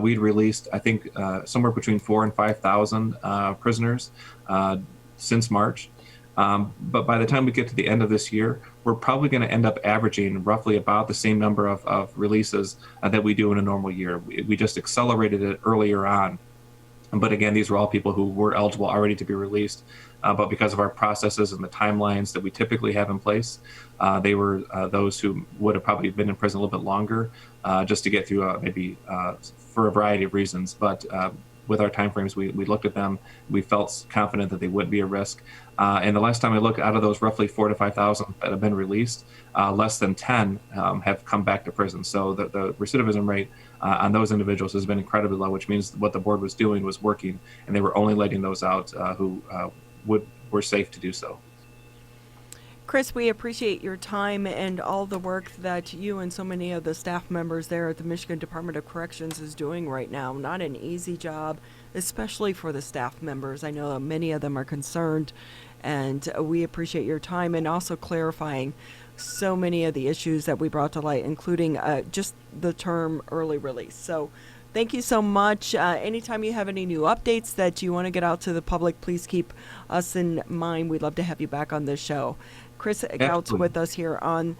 We'd released, I think, somewhere between 4,000 and 5,000 prisoners since March. But by the time we get to the end of this year, we're probably going to end up averaging roughly about the same number of releases that we do in a normal year. We just accelerated it earlier on. But again, these were all people who were eligible already to be released. But because of our processes and the timelines that we typically have in place, they were those who would have probably been in prison a little bit longer just to get through maybe for a variety of reasons. But with our timeframes, we looked at them. We felt confident that they would be a risk. And the last time I looked, out of those roughly 4,000 to 5,000 that have been released, less than 10 have come back to prison. So the recidivism rate on those individuals has been incredibly low, which means what the board was doing was working, and they were only letting those out who were safe to do so. Chris, we appreciate your time and all the work that you and so many of the staff members there at the Michigan Department of Corrections is doing right now. Not an easy job, especially for the staff members. I know many of them are concerned, and we appreciate your time and also clarifying so many of the issues that we brought to light, including just the term early release. So Thank you so much. Anytime you have any new updates that you want to get out to the public, please keep us in mind. We'd love to have you back on this show. Chris Gautz with us here on,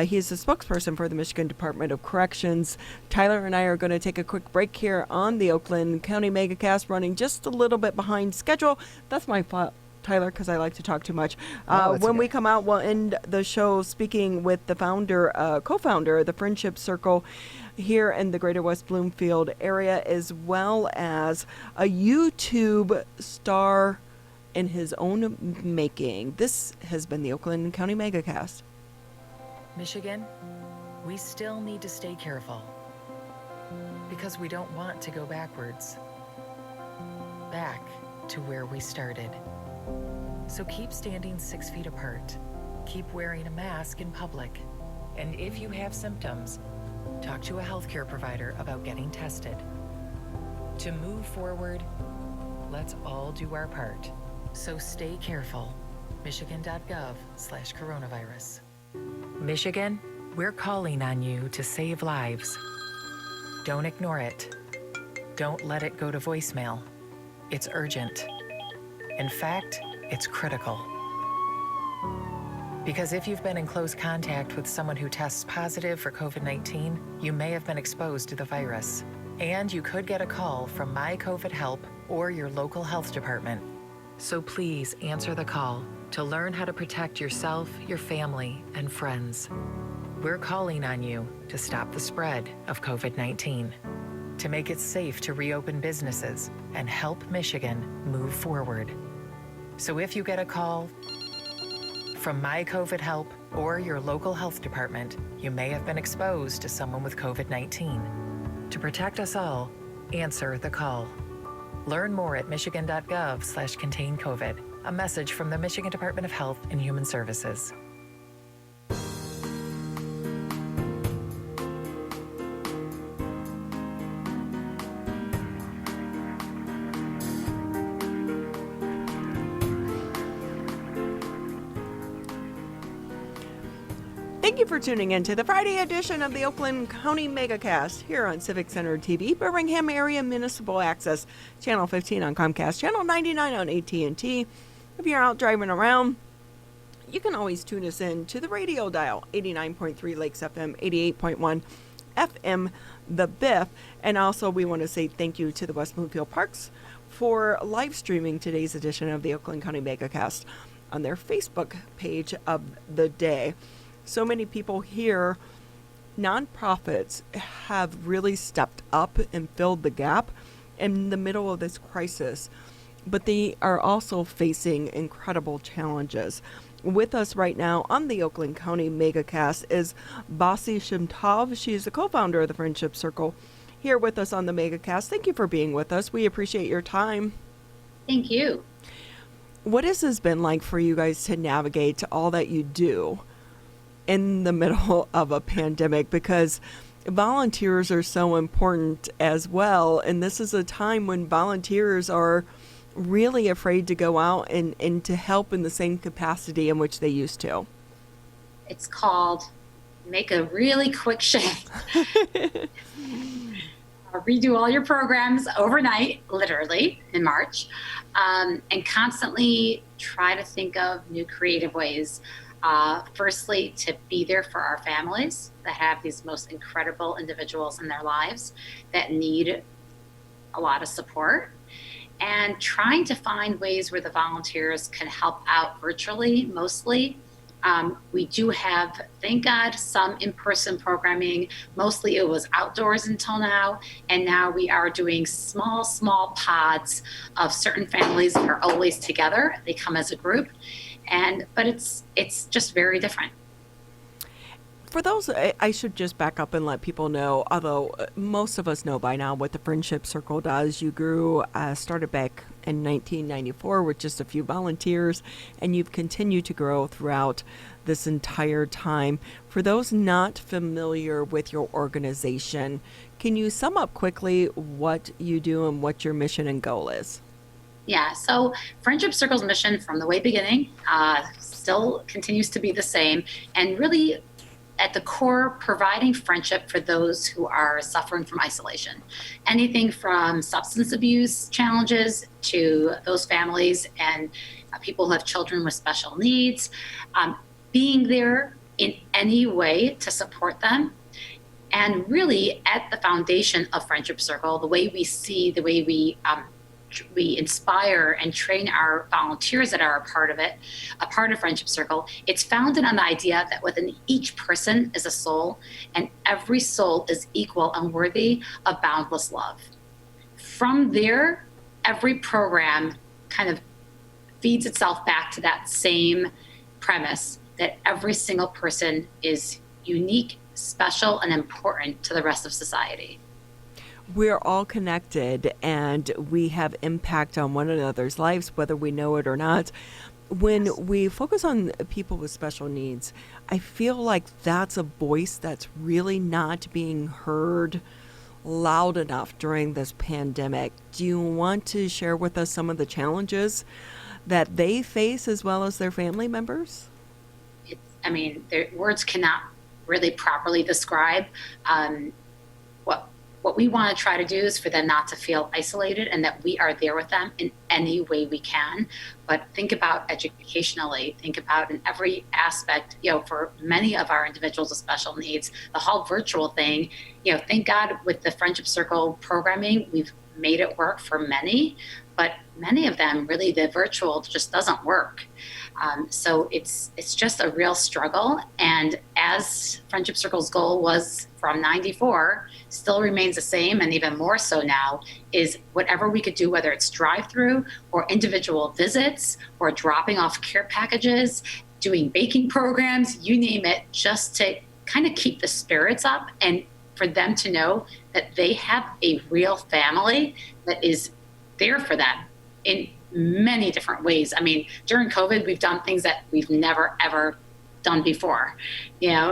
he's the spokesperson for the Michigan Department of Corrections. Tyler and I are going to take a quick break here on the Oakland County Megacast, running just a little bit behind schedule. That's my fault, Tyler, because I like to talk too much. When we come out, we'll end the show speaking with the co-founder of the Friendship Circle here in the Greater West Bloomfield area, as well as a YouTube star in his own making. This has been the Oakland County Megacast. Michigan, we still need to stay careful because we don't want to go backwards, back to where we started. So keep standing 6 feet apart, keep wearing a mask in public, and if you have symptoms, talk to a healthcare provider about getting tested. To move forward, let's all do our part. So stay careful. Michigan.gov/coronavirus. Michigan, we're calling on you to save lives. Don't ignore it. Don't let it go to voicemail. It's urgent. In fact, it's critical. Because if you've been in close contact with someone who tests positive for COVID-19, you may have been exposed to the virus. And you could get a call from My COVID Help or your local health department. So please answer the call to learn how to protect yourself, your family, and friends. We're calling on you to stop the spread of COVID-19, to make it safe to reopen businesses and help Michigan move forward. So if you get a call from My COVID Help or your local health department, you may have been exposed to someone with COVID-19. To protect us all, answer the call. Learn more at michigan.gov/contain-COVID. A message from the Michigan Department of Health and Human Services. Thank you for tuning in to the Friday edition of the Oakland County Megacast here on Civic Center TV, Birmingham Area Municipal Access, Channel 15 on Comcast, Channel 99 on AT&T. If you're out driving around, you can always tune us in to the radio dial, 89.3 Lakes FM, 88.1 FM The Biff. And also we want to say thank you to the West Bloomfield Parks for live streaming today's edition of the Oakland County Megacast on their Facebook page of the day. So many people here, nonprofits have really stepped up and filled the gap in the middle of this crisis, but they are also facing incredible challenges. With us right now on the Oakland County Megacast is Bassie Shemtov. She is the co-founder of the Friendship Circle, here with us on the Megacast. Thank you for being with us. We appreciate your time. Thank you. What has this been like for you guys to navigate all that you do in the middle of a pandemic? Because volunteers are so important as well, and this is a time when volunteers are really afraid to go out and to help in the same capacity in which they used to. It's called make a really quick shift. Redo all your programs overnight, literally, in March, and constantly try to think of new creative ways. Firstly, to be there for our families that have these most incredible individuals in their lives that need a lot of support, and trying to find ways where the volunteers can help out virtually mostly. We do have, thank God, some in-person programming. Mostly it was outdoors until now, and now we are doing small pods of certain families that are always together. They come as a group. But it's just very different. For those, I should just back up and let people know, although most of us know by now what the Friendship Circle does. You started back in 1994 with just a few volunteers, and you've continued to grow throughout this entire time. For those not familiar with your organization, can you sum up quickly what you do and what your mission and goal is? Yeah, so Friendship Circle's mission from the way beginning still continues to be the same, and really at the core, providing friendship for those who are suffering from isolation. Anything from substance abuse challenges to those families and people who have children with special needs, being there in any way to support them. And really at the foundation of Friendship Circle, the way we see, the way we inspire and train our volunteers that are a part of Friendship Circle, it's founded on the idea that within each person is a soul, and every soul is equal and worthy of boundless love. From there, every program kind of feeds itself back to that same premise that every single person is unique, special, and important to the rest of society. We're all connected and we have impact on one another's lives, whether we know it or not. When we focus on people with special needs, I feel like that's a voice that's really not being heard loud enough during this pandemic. Do you want to share with us some of the challenges that they face as well as their family members? Their words cannot really properly describe what we want to try to do is for them not to feel isolated, and that we are there with them in any way we can. But think about educationally, think about in every aspect, for many of our individuals with special needs, the whole virtual thing, thank God with the Friendship Circle programming, we've made it work for many, but many of them really the virtual just doesn't work. So it's just a real struggle. And as Friendship Circle's goal was from 94, still remains the same, and even more so now, is whatever we could do, whether it's drive-through or individual visits or dropping off care packages, doing baking programs, you name it, just to kind of keep the spirits up and for them to know that they have a real family that is there for them in many different ways. During COVID, we've done things that we've never, ever done before,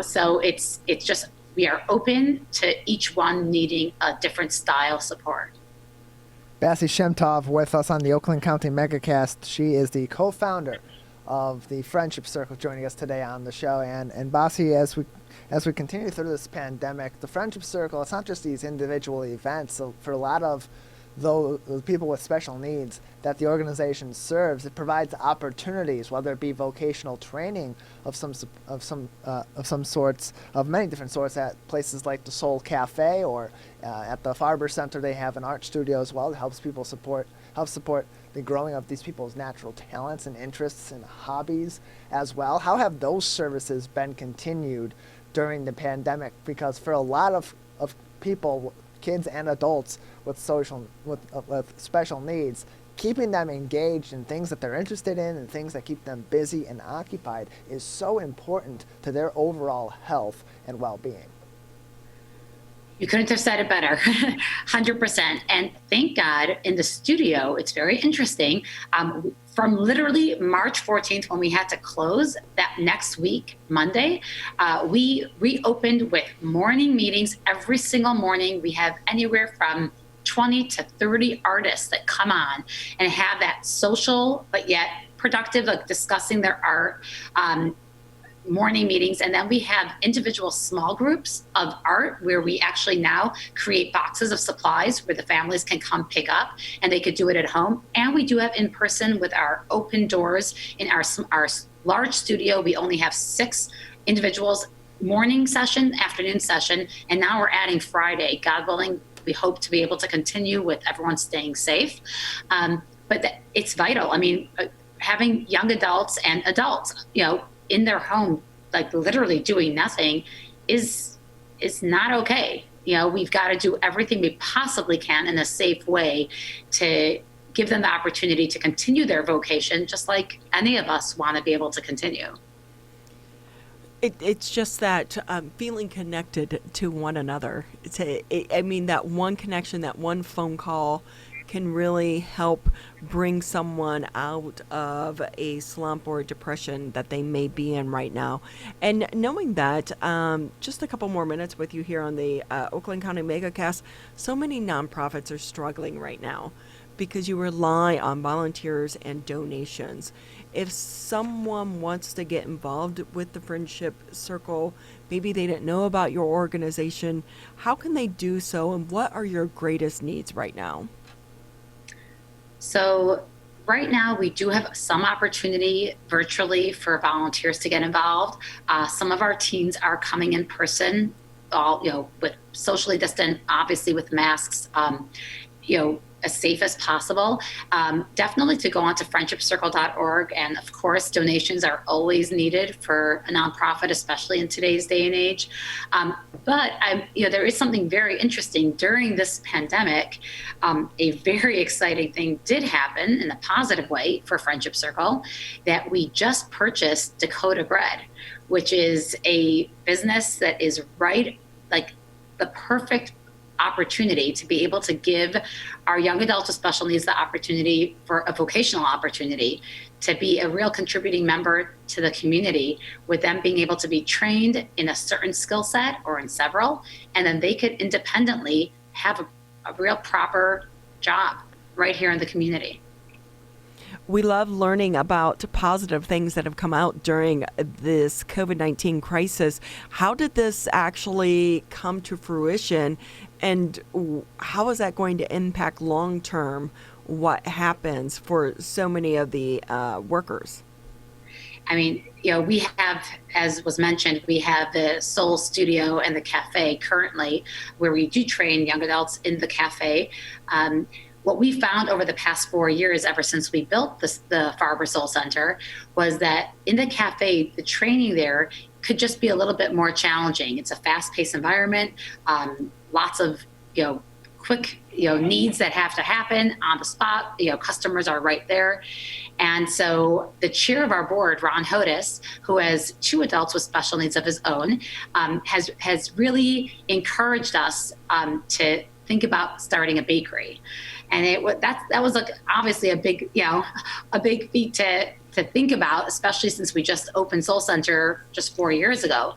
so it's just, we are open to each one needing a different style support. Bassie Shemtov with us on the Oakland County Megacast. She is the co-founder of the Friendship Circle, joining us today on the show. And Bassie, as we continue through this pandemic, the Friendship Circle, it's not just these individual events. So for a lot of those people with special needs that the organization serves, it provides opportunities, whether it be vocational training of many different sorts at places like the Soul Cafe, or at the Farber Center they have an art studio as well that helps support the growing of these people's natural talents and interests and hobbies as well. How have those services been continued during the pandemic? Because for a lot of people, kids and adults with special needs, keeping them engaged in things that they're interested in and things that keep them busy and occupied is so important to their overall health and well-being. You couldn't have said it better, 100%. And thank God in the studio, it's very interesting. From literally March 14th, when we had to close, that next week, Monday, we reopened with morning meetings every single morning. We have anywhere from 20 to 30 artists that come on and have that social, but yet productive, like discussing their art, morning meetings. And then we have individual small groups of art where we actually now create boxes of supplies where the families can come pick up, and they could do it at home. And we do have in person with our open doors in our large studio. We only have 6 individuals, morning session, afternoon session, and now we're adding Friday. God willing, we hope to be able to continue with everyone staying safe. But it's vital. Having young adults and adults, in their home, like literally doing nothing is not okay. We've got to do everything we possibly can in a safe way to give them the opportunity to continue their vocation, just like any of us want to be able to continue. It's just that feeling connected to one another. That one connection, that one phone call can really help bring someone out of a slump or a depression that they may be in right now. And knowing that, just a couple more minutes with you here on the Oakland County Megacast, so many nonprofits are struggling right now because you rely on volunteers and donations. If someone wants to get involved with the Friendship Circle, maybe they didn't know about your organization, how can they do so, and what are your greatest needs right now? So right now we do have some opportunity virtually for volunteers to get involved. Some of our teens are coming in person, all with socially distant, obviously with masks, as safe as possible. Definitely to go on to friendshipcircle.org, and of course donations are always needed for a nonprofit, especially in today's day and age. But there is something very interesting during this pandemic. A very exciting thing did happen in a positive way for Friendship Circle, that we just purchased Dakota Bread, which is a business that is like the perfect opportunity to be able to give our young adults with special needs the opportunity for a vocational opportunity to be a real contributing member to the community, with them being able to be trained in a certain skill set or in several, and then they could independently have a real proper job right here in the community. We love learning about positive things that have come out during this COVID-19 crisis. How did this actually come to fruition, and how is that going to impact long-term what happens for so many of the workers? I mean, we have, as was mentioned, we have the Soul Studio and the cafe currently, where we do train young adults in the cafe. What we found over the past 4 years, ever since we built the Farber Soul Center, was that in the cafe, the training there could just be a little bit more challenging. It's a fast-paced environment, lots of quick needs that have to happen on the spot. Customers are right there. And so the chair of our board, Ron Hodis, who has 2 adults with special needs of his own, has really encouraged us to think about starting a bakery. And that was obviously a big feat to think about, especially since we just opened Soul Center just 4 years ago.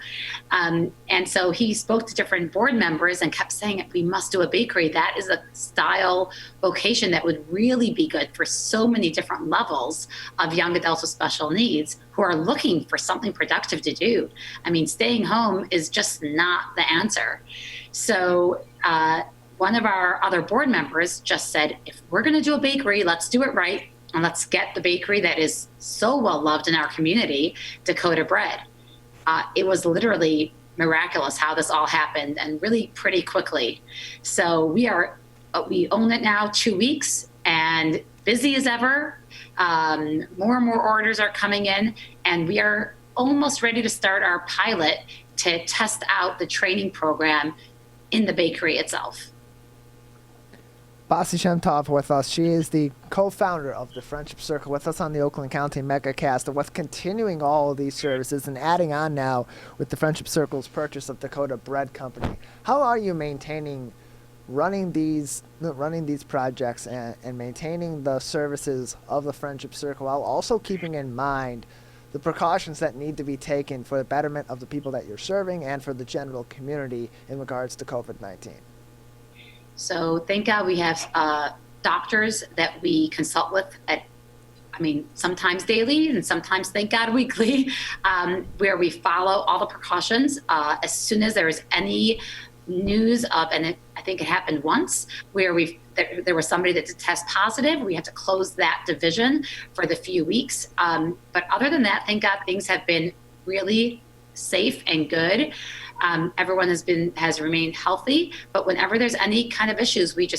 And so he spoke to different board members and kept saying, we must do a bakery. That is a style vocation that would really be good for so many different levels of young adults with special needs who are looking for something productive to do. I mean, staying home is just not the answer. So one of our other board members just said, if we're going to do a bakery, let's do it right. And let's get the bakery that is so well loved in our community, Dakota Bread. It was literally miraculous how this all happened, and really pretty quickly. So we own it now 2 weeks, and busy as ever. More and more orders are coming in, and we are almost ready to start our pilot to test out the training program in the bakery itself. Bassie Shemtov with us. She is the co-founder of the Friendship Circle, with us on the Oakland County Megacast, and with continuing all of these services and adding on now with the Friendship Circle's purchase of Dakota Bread Company. How are you maintaining running these projects and maintaining the services of the Friendship Circle, while also keeping in mind the precautions that need to be taken for the betterment of the people that you're serving and for the general community in regards to COVID-19? So thank God we have doctors that we consult with sometimes daily and sometimes, thank God, weekly, where we follow all the precautions. As soon as there is any news of, and I think it happened once, where there was somebody that did test positive, we had to close that division for the few weeks. But other than that, thank God things have been really safe and good. Everyone has remained healthy, but whenever there's any kind of issues, we've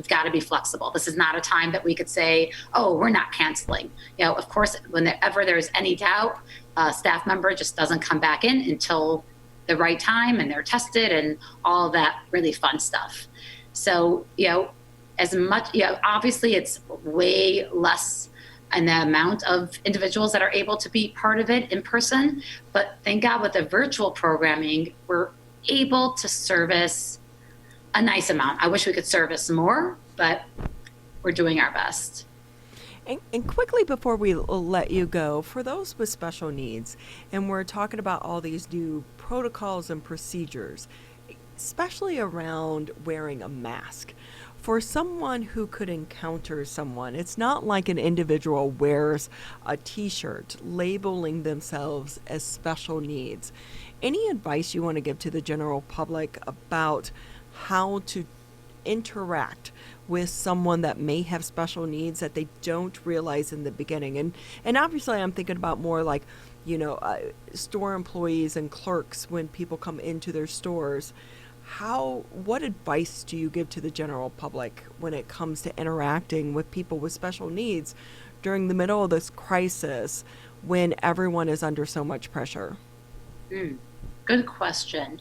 got to be flexible. This is not a time that we could say, oh, we're not canceling. Of course, whenever there's any doubt, a staff member just doesn't come back in until the right time, and they're tested and all of that really fun stuff. So, as much, obviously it's way less and the amount of individuals that are able to be part of it in person. But thank God with the virtual programming, we're able to service a nice amount. I wish we could service more, but we're doing our best. And quickly before we let you go, for those with special needs, and we're talking about all these new protocols and procedures, especially around wearing a mask. For someone who could encounter someone, it's not like an individual wears a t-shirt labeling themselves as special needs. Any advice you want to give to the general public about how to interact with someone that may have special needs that they don't realize in the beginning? And obviously I'm thinking about more like, store employees and clerks when people come into their stores. What advice do you give to the general public when it comes to interacting with people with special needs during the middle of this crisis when everyone is under so much pressure? Good question.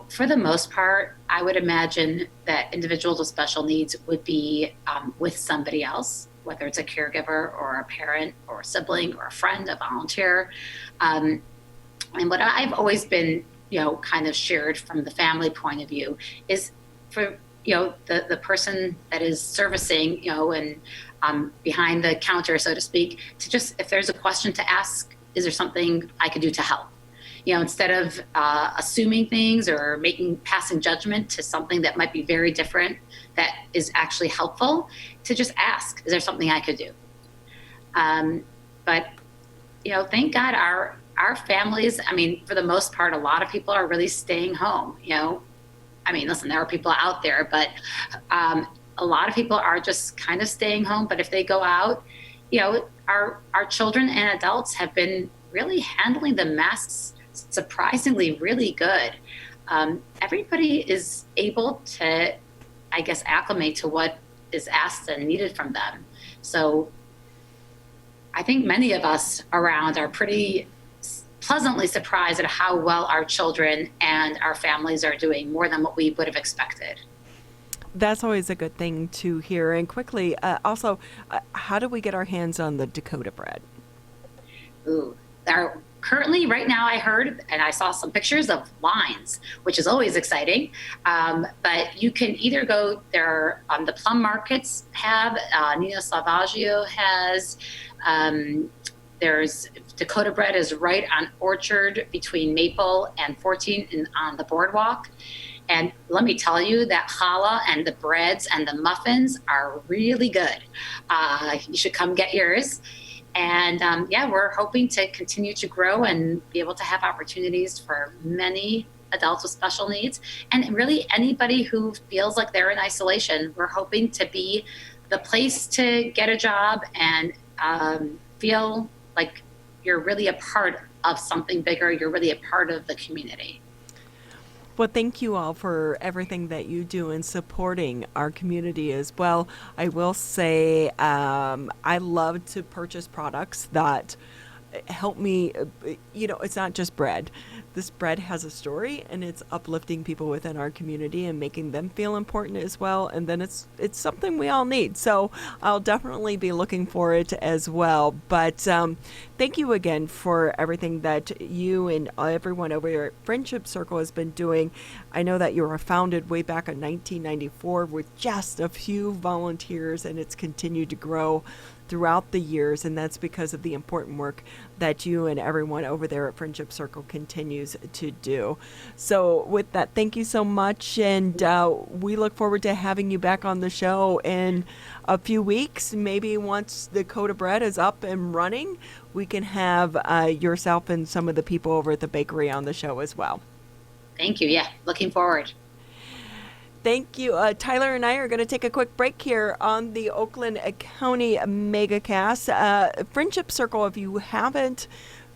For the most part, I would imagine that individuals with special needs would be with somebody else, whether it's a caregiver or a parent or a sibling or a friend, a volunteer. And what I've always been kind of shared from the family point of view is for, the person that is servicing, and behind the counter, so to speak, to just, if there's a question, to ask, is there something I could do to help? Instead of assuming things or passing judgment to something that might be very different, that is actually helpful, to just ask, is there something I could do? But, thank God our families, for the most part, a lot of people are really staying home, listen, there are people out there, but a lot of people are just kind of staying home. But if they go out, our children and adults have been really handling the masks surprisingly really good. Everybody is able to, I guess, acclimate to what is asked and needed from them. So I think many of us around are pretty pleasantly surprised at how well our children and our families are doing, more than what we would have expected. That's always a good thing to hear. And quickly, also, how do we get our hands on the Dakota bread? Currently, right now, I heard and I saw some pictures of lines, which is always exciting. But you can either go there. The Plum Markets have, Nina Salvaggio has. There's Dakota Bread is right on Orchard between Maple and 14 on the boardwalk. And let me tell you that challah and the breads and the muffins are really good. You should come get yours. And we're hoping to continue to grow and be able to have opportunities for many adults with special needs. And really anybody who feels like they're in isolation, we're hoping to be the place to get a job and feel like you're really a part of something bigger. You're really a part of the community. Well, thank you all for everything that you do in supporting our community as well. I will say I love to purchase products that help me. It's not just bread. This bread has a story, and it's uplifting people within our community and making them feel important as well. And then it's something we all need. So I'll definitely be looking for it as well. But thank you again for everything that you and everyone over here at Friendship Circle has been doing. I know that you were founded way back in 1994 with just a few volunteers, and it's continued to grow throughout the years, and that's because of the important work that you and everyone over there at Friendship Circle continues to do. So with that, thank you so much, and we look forward to having you back on the show in a few weeks. Maybe once the Dakota Bread is up and running, we can have yourself and some of the people over at the bakery on the show as well. Thank you. Yeah, looking forward. Thank you. Tyler and I are going to take a quick break here on the Oakland County Megacast. Friendship Circle, if you haven't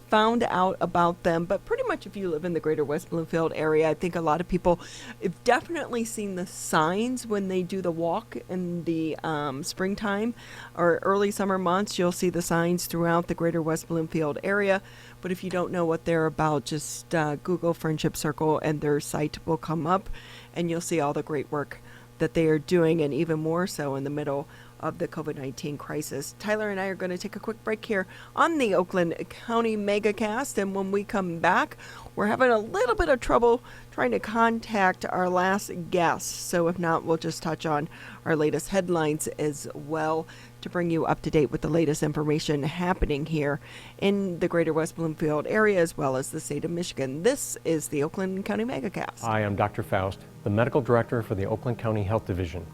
found out about them, but pretty much if you live in the Greater West Bloomfield area, I think a lot of people have definitely seen the signs when they do the walk in the springtime or early summer months. You'll see the signs throughout the Greater West Bloomfield area. But if you don't know what they're about, just Google Friendship Circle and their site will come up, and you'll see all the great work that they are doing, and even more so in the middle of the COVID-19 crisis. Tyler and I are going to take a quick break here on the Oakland County Megacast, and when we come back, we're having a little bit of trouble trying to contact our last guest. So if not, we'll just touch on our latest headlines as well to bring you up to date with the latest information happening here in the Greater West Bloomfield area as well as the state of Michigan. This is the Oakland County Megacast. I am Dr. Faust, the Medical Director for the Oakland County Health Division.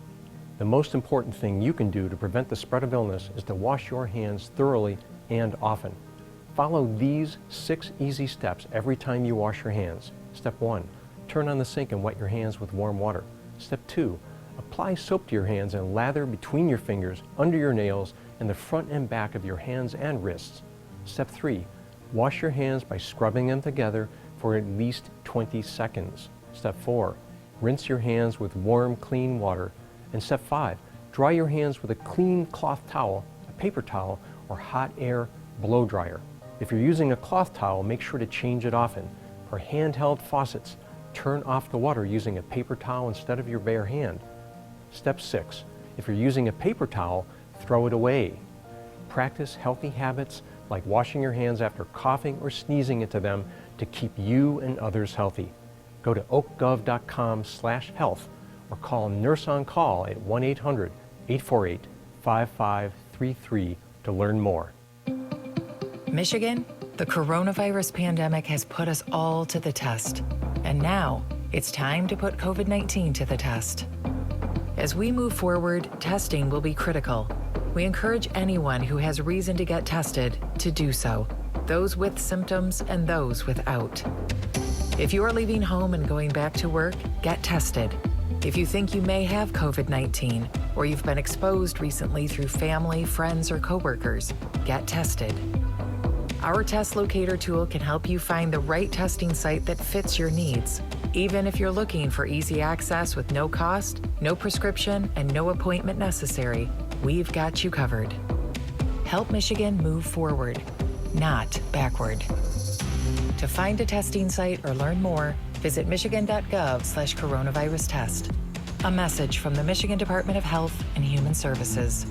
The most important thing you can do to prevent the spread of illness is to wash your hands thoroughly and often. Follow these 6 easy steps every time you wash your hands. Step 1, turn on the sink and wet your hands with warm water. Step 2, apply soap to your hands and lather between your fingers, under your nails, and the front and back of your hands and wrists. Step 3, wash your hands by scrubbing them together for at least 20 seconds. Step 4, rinse your hands with warm, clean water. And step 5, dry your hands with a clean cloth towel, a paper towel, or hot air blow dryer. If you're using a cloth towel, make sure to change it often. For handheld faucets, turn off the water using a paper towel instead of your bare hand. Step 6, if you're using a paper towel, throw it away. Practice healthy habits like washing your hands after coughing or sneezing into them to keep you and others healthy. Go to oakgov.com/health or call Nurse on Call at 1-800-848-5533 to learn more. Michigan, the coronavirus pandemic has put us all to the test. And now it's time to put COVID-19 to the test. As we move forward, testing will be critical. We encourage anyone who has reason to get tested to do so, those with symptoms and those without. If you are leaving home and going back to work, get tested. If you think you may have COVID-19 or you've been exposed recently through family, friends, or coworkers, get tested. Our test locator tool can help you find the right testing site that fits your needs. Even if you're looking for easy access with no cost, no prescription, and no appointment necessary, we've got you covered. Help Michigan move forward, not backward. To find a testing site or learn more, visit michigan.gov/coronavirus test. A message from the Michigan Department of Health and Human Services.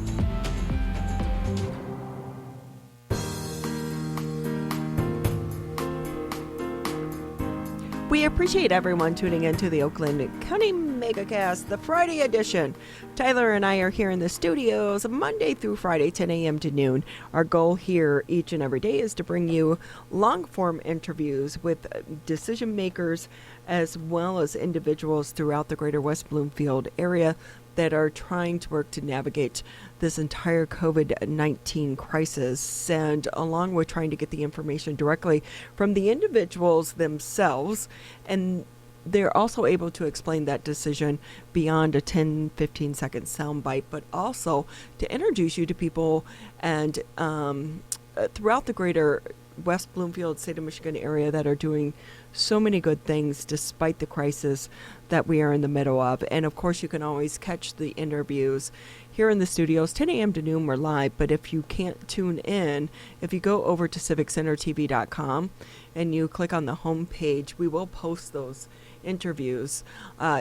We appreciate everyone tuning in to the Oakland County Megacast, the Friday edition. Tyler and I are here in the studios Monday through Friday, 10 a.m. to noon. Our goal here each and every day is to bring you long-form interviews with decision makers as well as individuals throughout the Greater West Bloomfield area that are trying to work to navigate this entire COVID-19 crisis, and along with trying to get the information directly from the individuals themselves, and they're also able to explain that decision beyond a 10-15 second soundbite, but also to introduce you to people and throughout the Greater West Bloomfield, state of Michigan area that are doing so many good things despite the crisis that we are in the middle of. And of course, you can always catch the interviews here in the studios, 10 a.m. to noon. We're live, but if you can't tune in, if you go over to civiccentertv.com and you click on the home page, we will post those interviews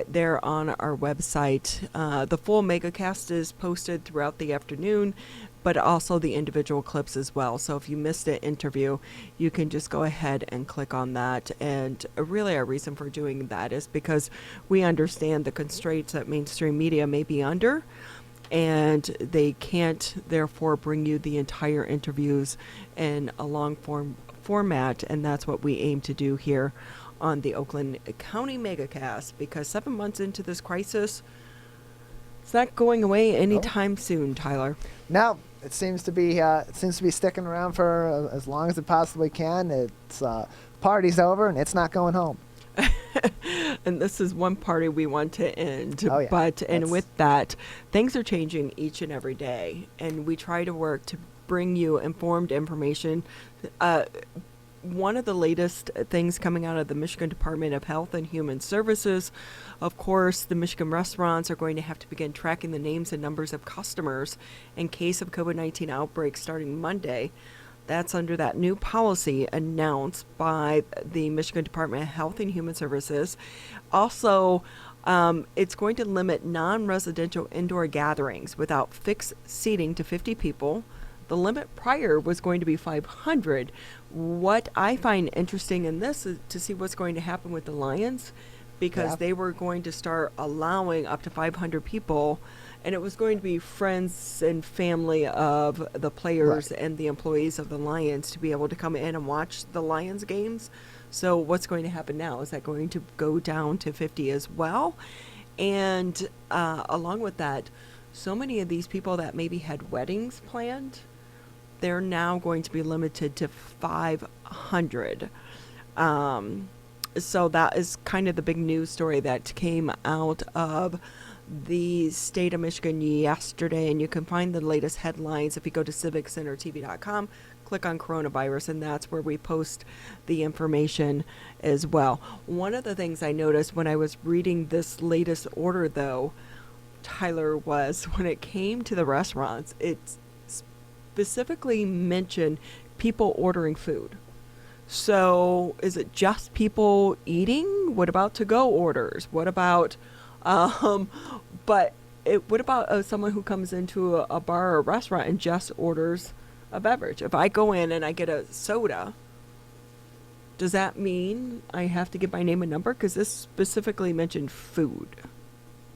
there on our website. The full Megacast is posted throughout the afternoon, but also the individual clips as well. So if you missed an interview, you can just go ahead and click on that. And really our reason for doing that is because we understand the constraints that mainstream media may be under, and they can't therefore bring you the entire interviews in a long format. And that's what we aim to do here on the Oakland County Megacast, because 7 months into this crisis, it's not going away anytime soon, Tyler. No, it seems to be sticking around for as long as it possibly can. It's party's over and it's not going home. And this is one party we want to end. Oh, yeah. And with that, things are changing each and every day, and we try to work to bring you informed information. One of the latest things coming out of the Michigan Department of Health and Human Services, of course, the Michigan restaurants are going to have to begin tracking the names and numbers of customers in case of COVID-19 outbreaks starting Monday. That's under that new policy announced by the Michigan Department of Health and Human Services. Also, it's going to limit non-residential indoor gatherings without fixed seating to 50 people. The limit prior was going to be 500. What I find interesting in this is to see what's going to happen with the Lions, because they were going to start allowing up to 500 people, and it was going to be friends and family of the players and the employees of the Lions to be able to come in and watch the Lions games. So what's going to happen now? Is that going to go down to 50 as well? And along with that, so many of these people that maybe had weddings planned, they're now going to be limited to 500. So that is kind of the big news story that came out of the state of Michigan yesterday, and you can find the latest headlines if you go to civiccentertv.com, click on coronavirus, and that's where we post the information as well. One of the things I noticed when I was reading this latest order, though, Tyler, was when it came to the restaurants, it specifically mentioned people ordering food. So is it just people eating? What about to-go orders? What about what about someone who comes into a bar or a restaurant and just orders a beverage? If I go in and I get a soda, does that mean I have to give my name and number? Because this specifically mentioned food.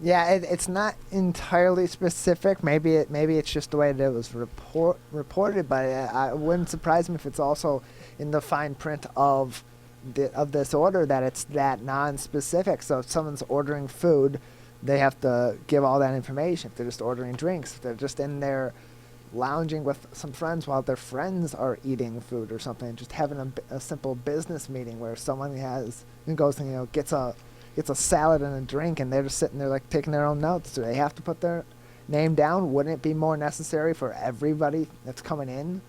Yeah, it's not entirely specific. Maybe it's just the way that it was reported, but it wouldn't surprise me if it's also in the fine print of this order that it's that non-specific. So if someone's ordering food, they have to give all that information. If they're just ordering drinks, if they're just in there lounging with some friends while their friends are eating food or something, just having a simple business meeting where someone goes and gets a salad and a drink, and they're just sitting there like taking their own notes. Do they have to put their name down? Wouldn't it be more necessary for everybody that's coming in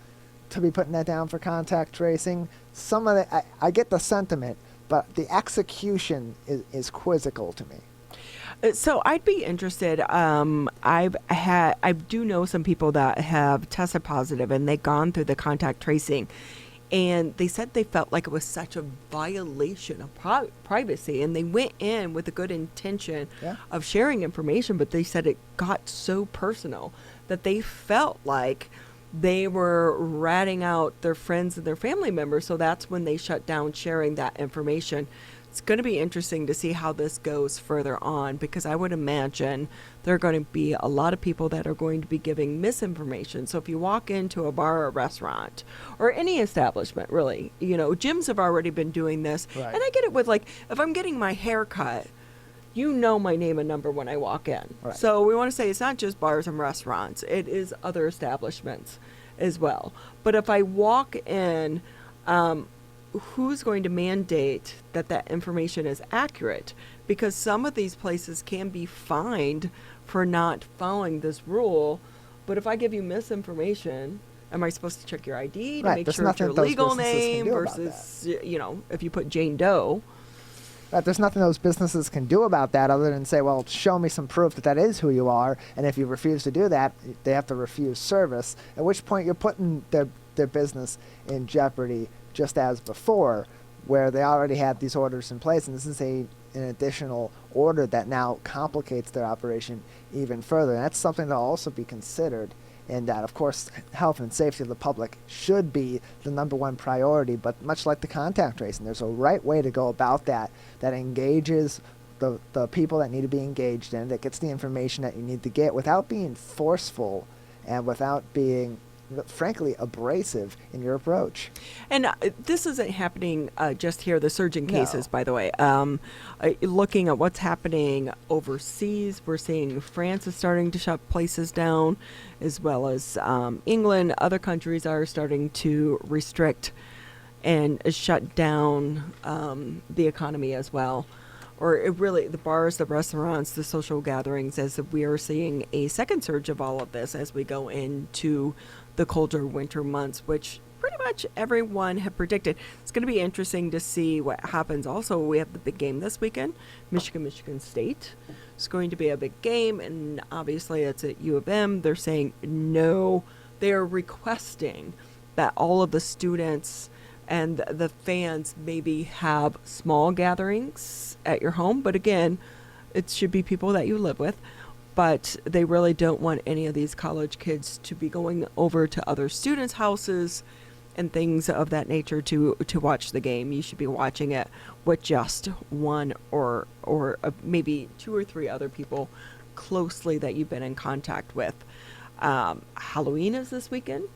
to be putting that down for contact tracing? Some of it, I get the sentiment, but the execution is quizzical to me. So I'd be interested. I do know some people that have tested positive, and they've gone through the contact tracing, and they said they felt like it was such a violation of privacy, and they went in with a good intention of sharing information, but they said it got so personal that they felt like they were ratting out their friends and their family members. So that's when they shut down sharing that information. It's going to be interesting to see how this goes further on, because I would imagine there are going to be a lot of people that are going to be giving misinformation. So if you walk into a bar or a restaurant or any establishment, really, gyms have already been doing this. Right. And I get it with, like, if I'm getting my hair cut, my name and number when I walk in. Right. So we want to say it's not just bars and restaurants. It is other establishments as well. But if I walk in, who's going to mandate that information is accurate? Because some of these places can be fined for not following this rule. But if I give you misinformation, am I supposed to check your ID to make sure it's your legal name versus, if you put Jane Doe? Right, there's nothing those businesses can do about that other than say, well, show me some proof that is who you are. And if you refuse to do that, they have to refuse service, at which point you're putting their business in jeopardy, just as before, where they already had these orders in place, and this is an additional order that now complicates their operation even further. And that's something to also be considered, and that, of course, health and safety of the public should be the number one priority. But much like the contact tracing, there's a right way to go about that engages the people that need to be engaged in, that gets the information that you need to get without being forceful and without being, frankly, abrasive in your approach. And this isn't happening just here, the surging cases, by the way. Looking at what's happening overseas, we're seeing France is starting to shut places down, as well as England. Other countries are starting to restrict and shut down the economy as well. Or the bars, the restaurants, the social gatherings, as we are seeing a second surge of all of this as we go into the colder winter months, which pretty much everyone had predicted. It's going to be interesting to see what happens. Also, we have the big game this weekend, Michigan State. It's going to be a big game, and obviously it's at U of M. They're saying no. They're requesting that all of the students and the fans maybe have small gatherings at your home. But again, it should be people that you live with. But they really don't want any of these college kids to be going over to other students' houses and things of that nature to watch the game. You should be watching it with just one or maybe two or three other people closely that you've been in contact with. Halloween is this weekend.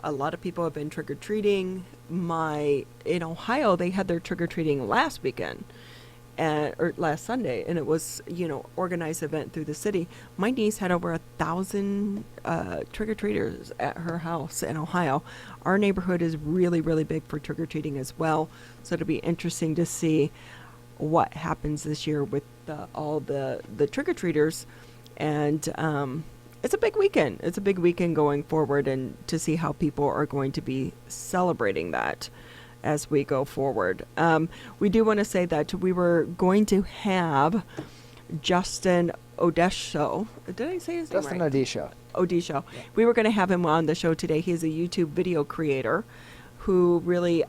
A lot of people have been trick-or-treating. In Ohio, they had their trick-or-treating last weekend. or last Sunday, and it was, organized event through the city. My niece had over 1,000 trick-or-treaters at her house in Ohio. Our neighborhood is really, really big for trick-or-treating as well, so it'll be interesting to see what happens this year with all the trick-or-treaters. And it's a big weekend. It's a big weekend going forward, and to see how people are going to be celebrating that as we go forward. We do want to say that we were going to have Justin Odesho. Did I say his name Justin right? Odesho. Odesho. Yeah. We were going to have him on the show today. He's a YouTube video creator who really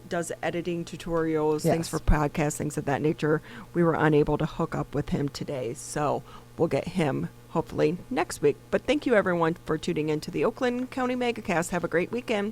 does editing tutorials, things for podcasts, things of that nature. We were unable to hook up with him today, so we'll get him hopefully next week. But thank you everyone for tuning in to the Oakland County Megacast. Have a great weekend.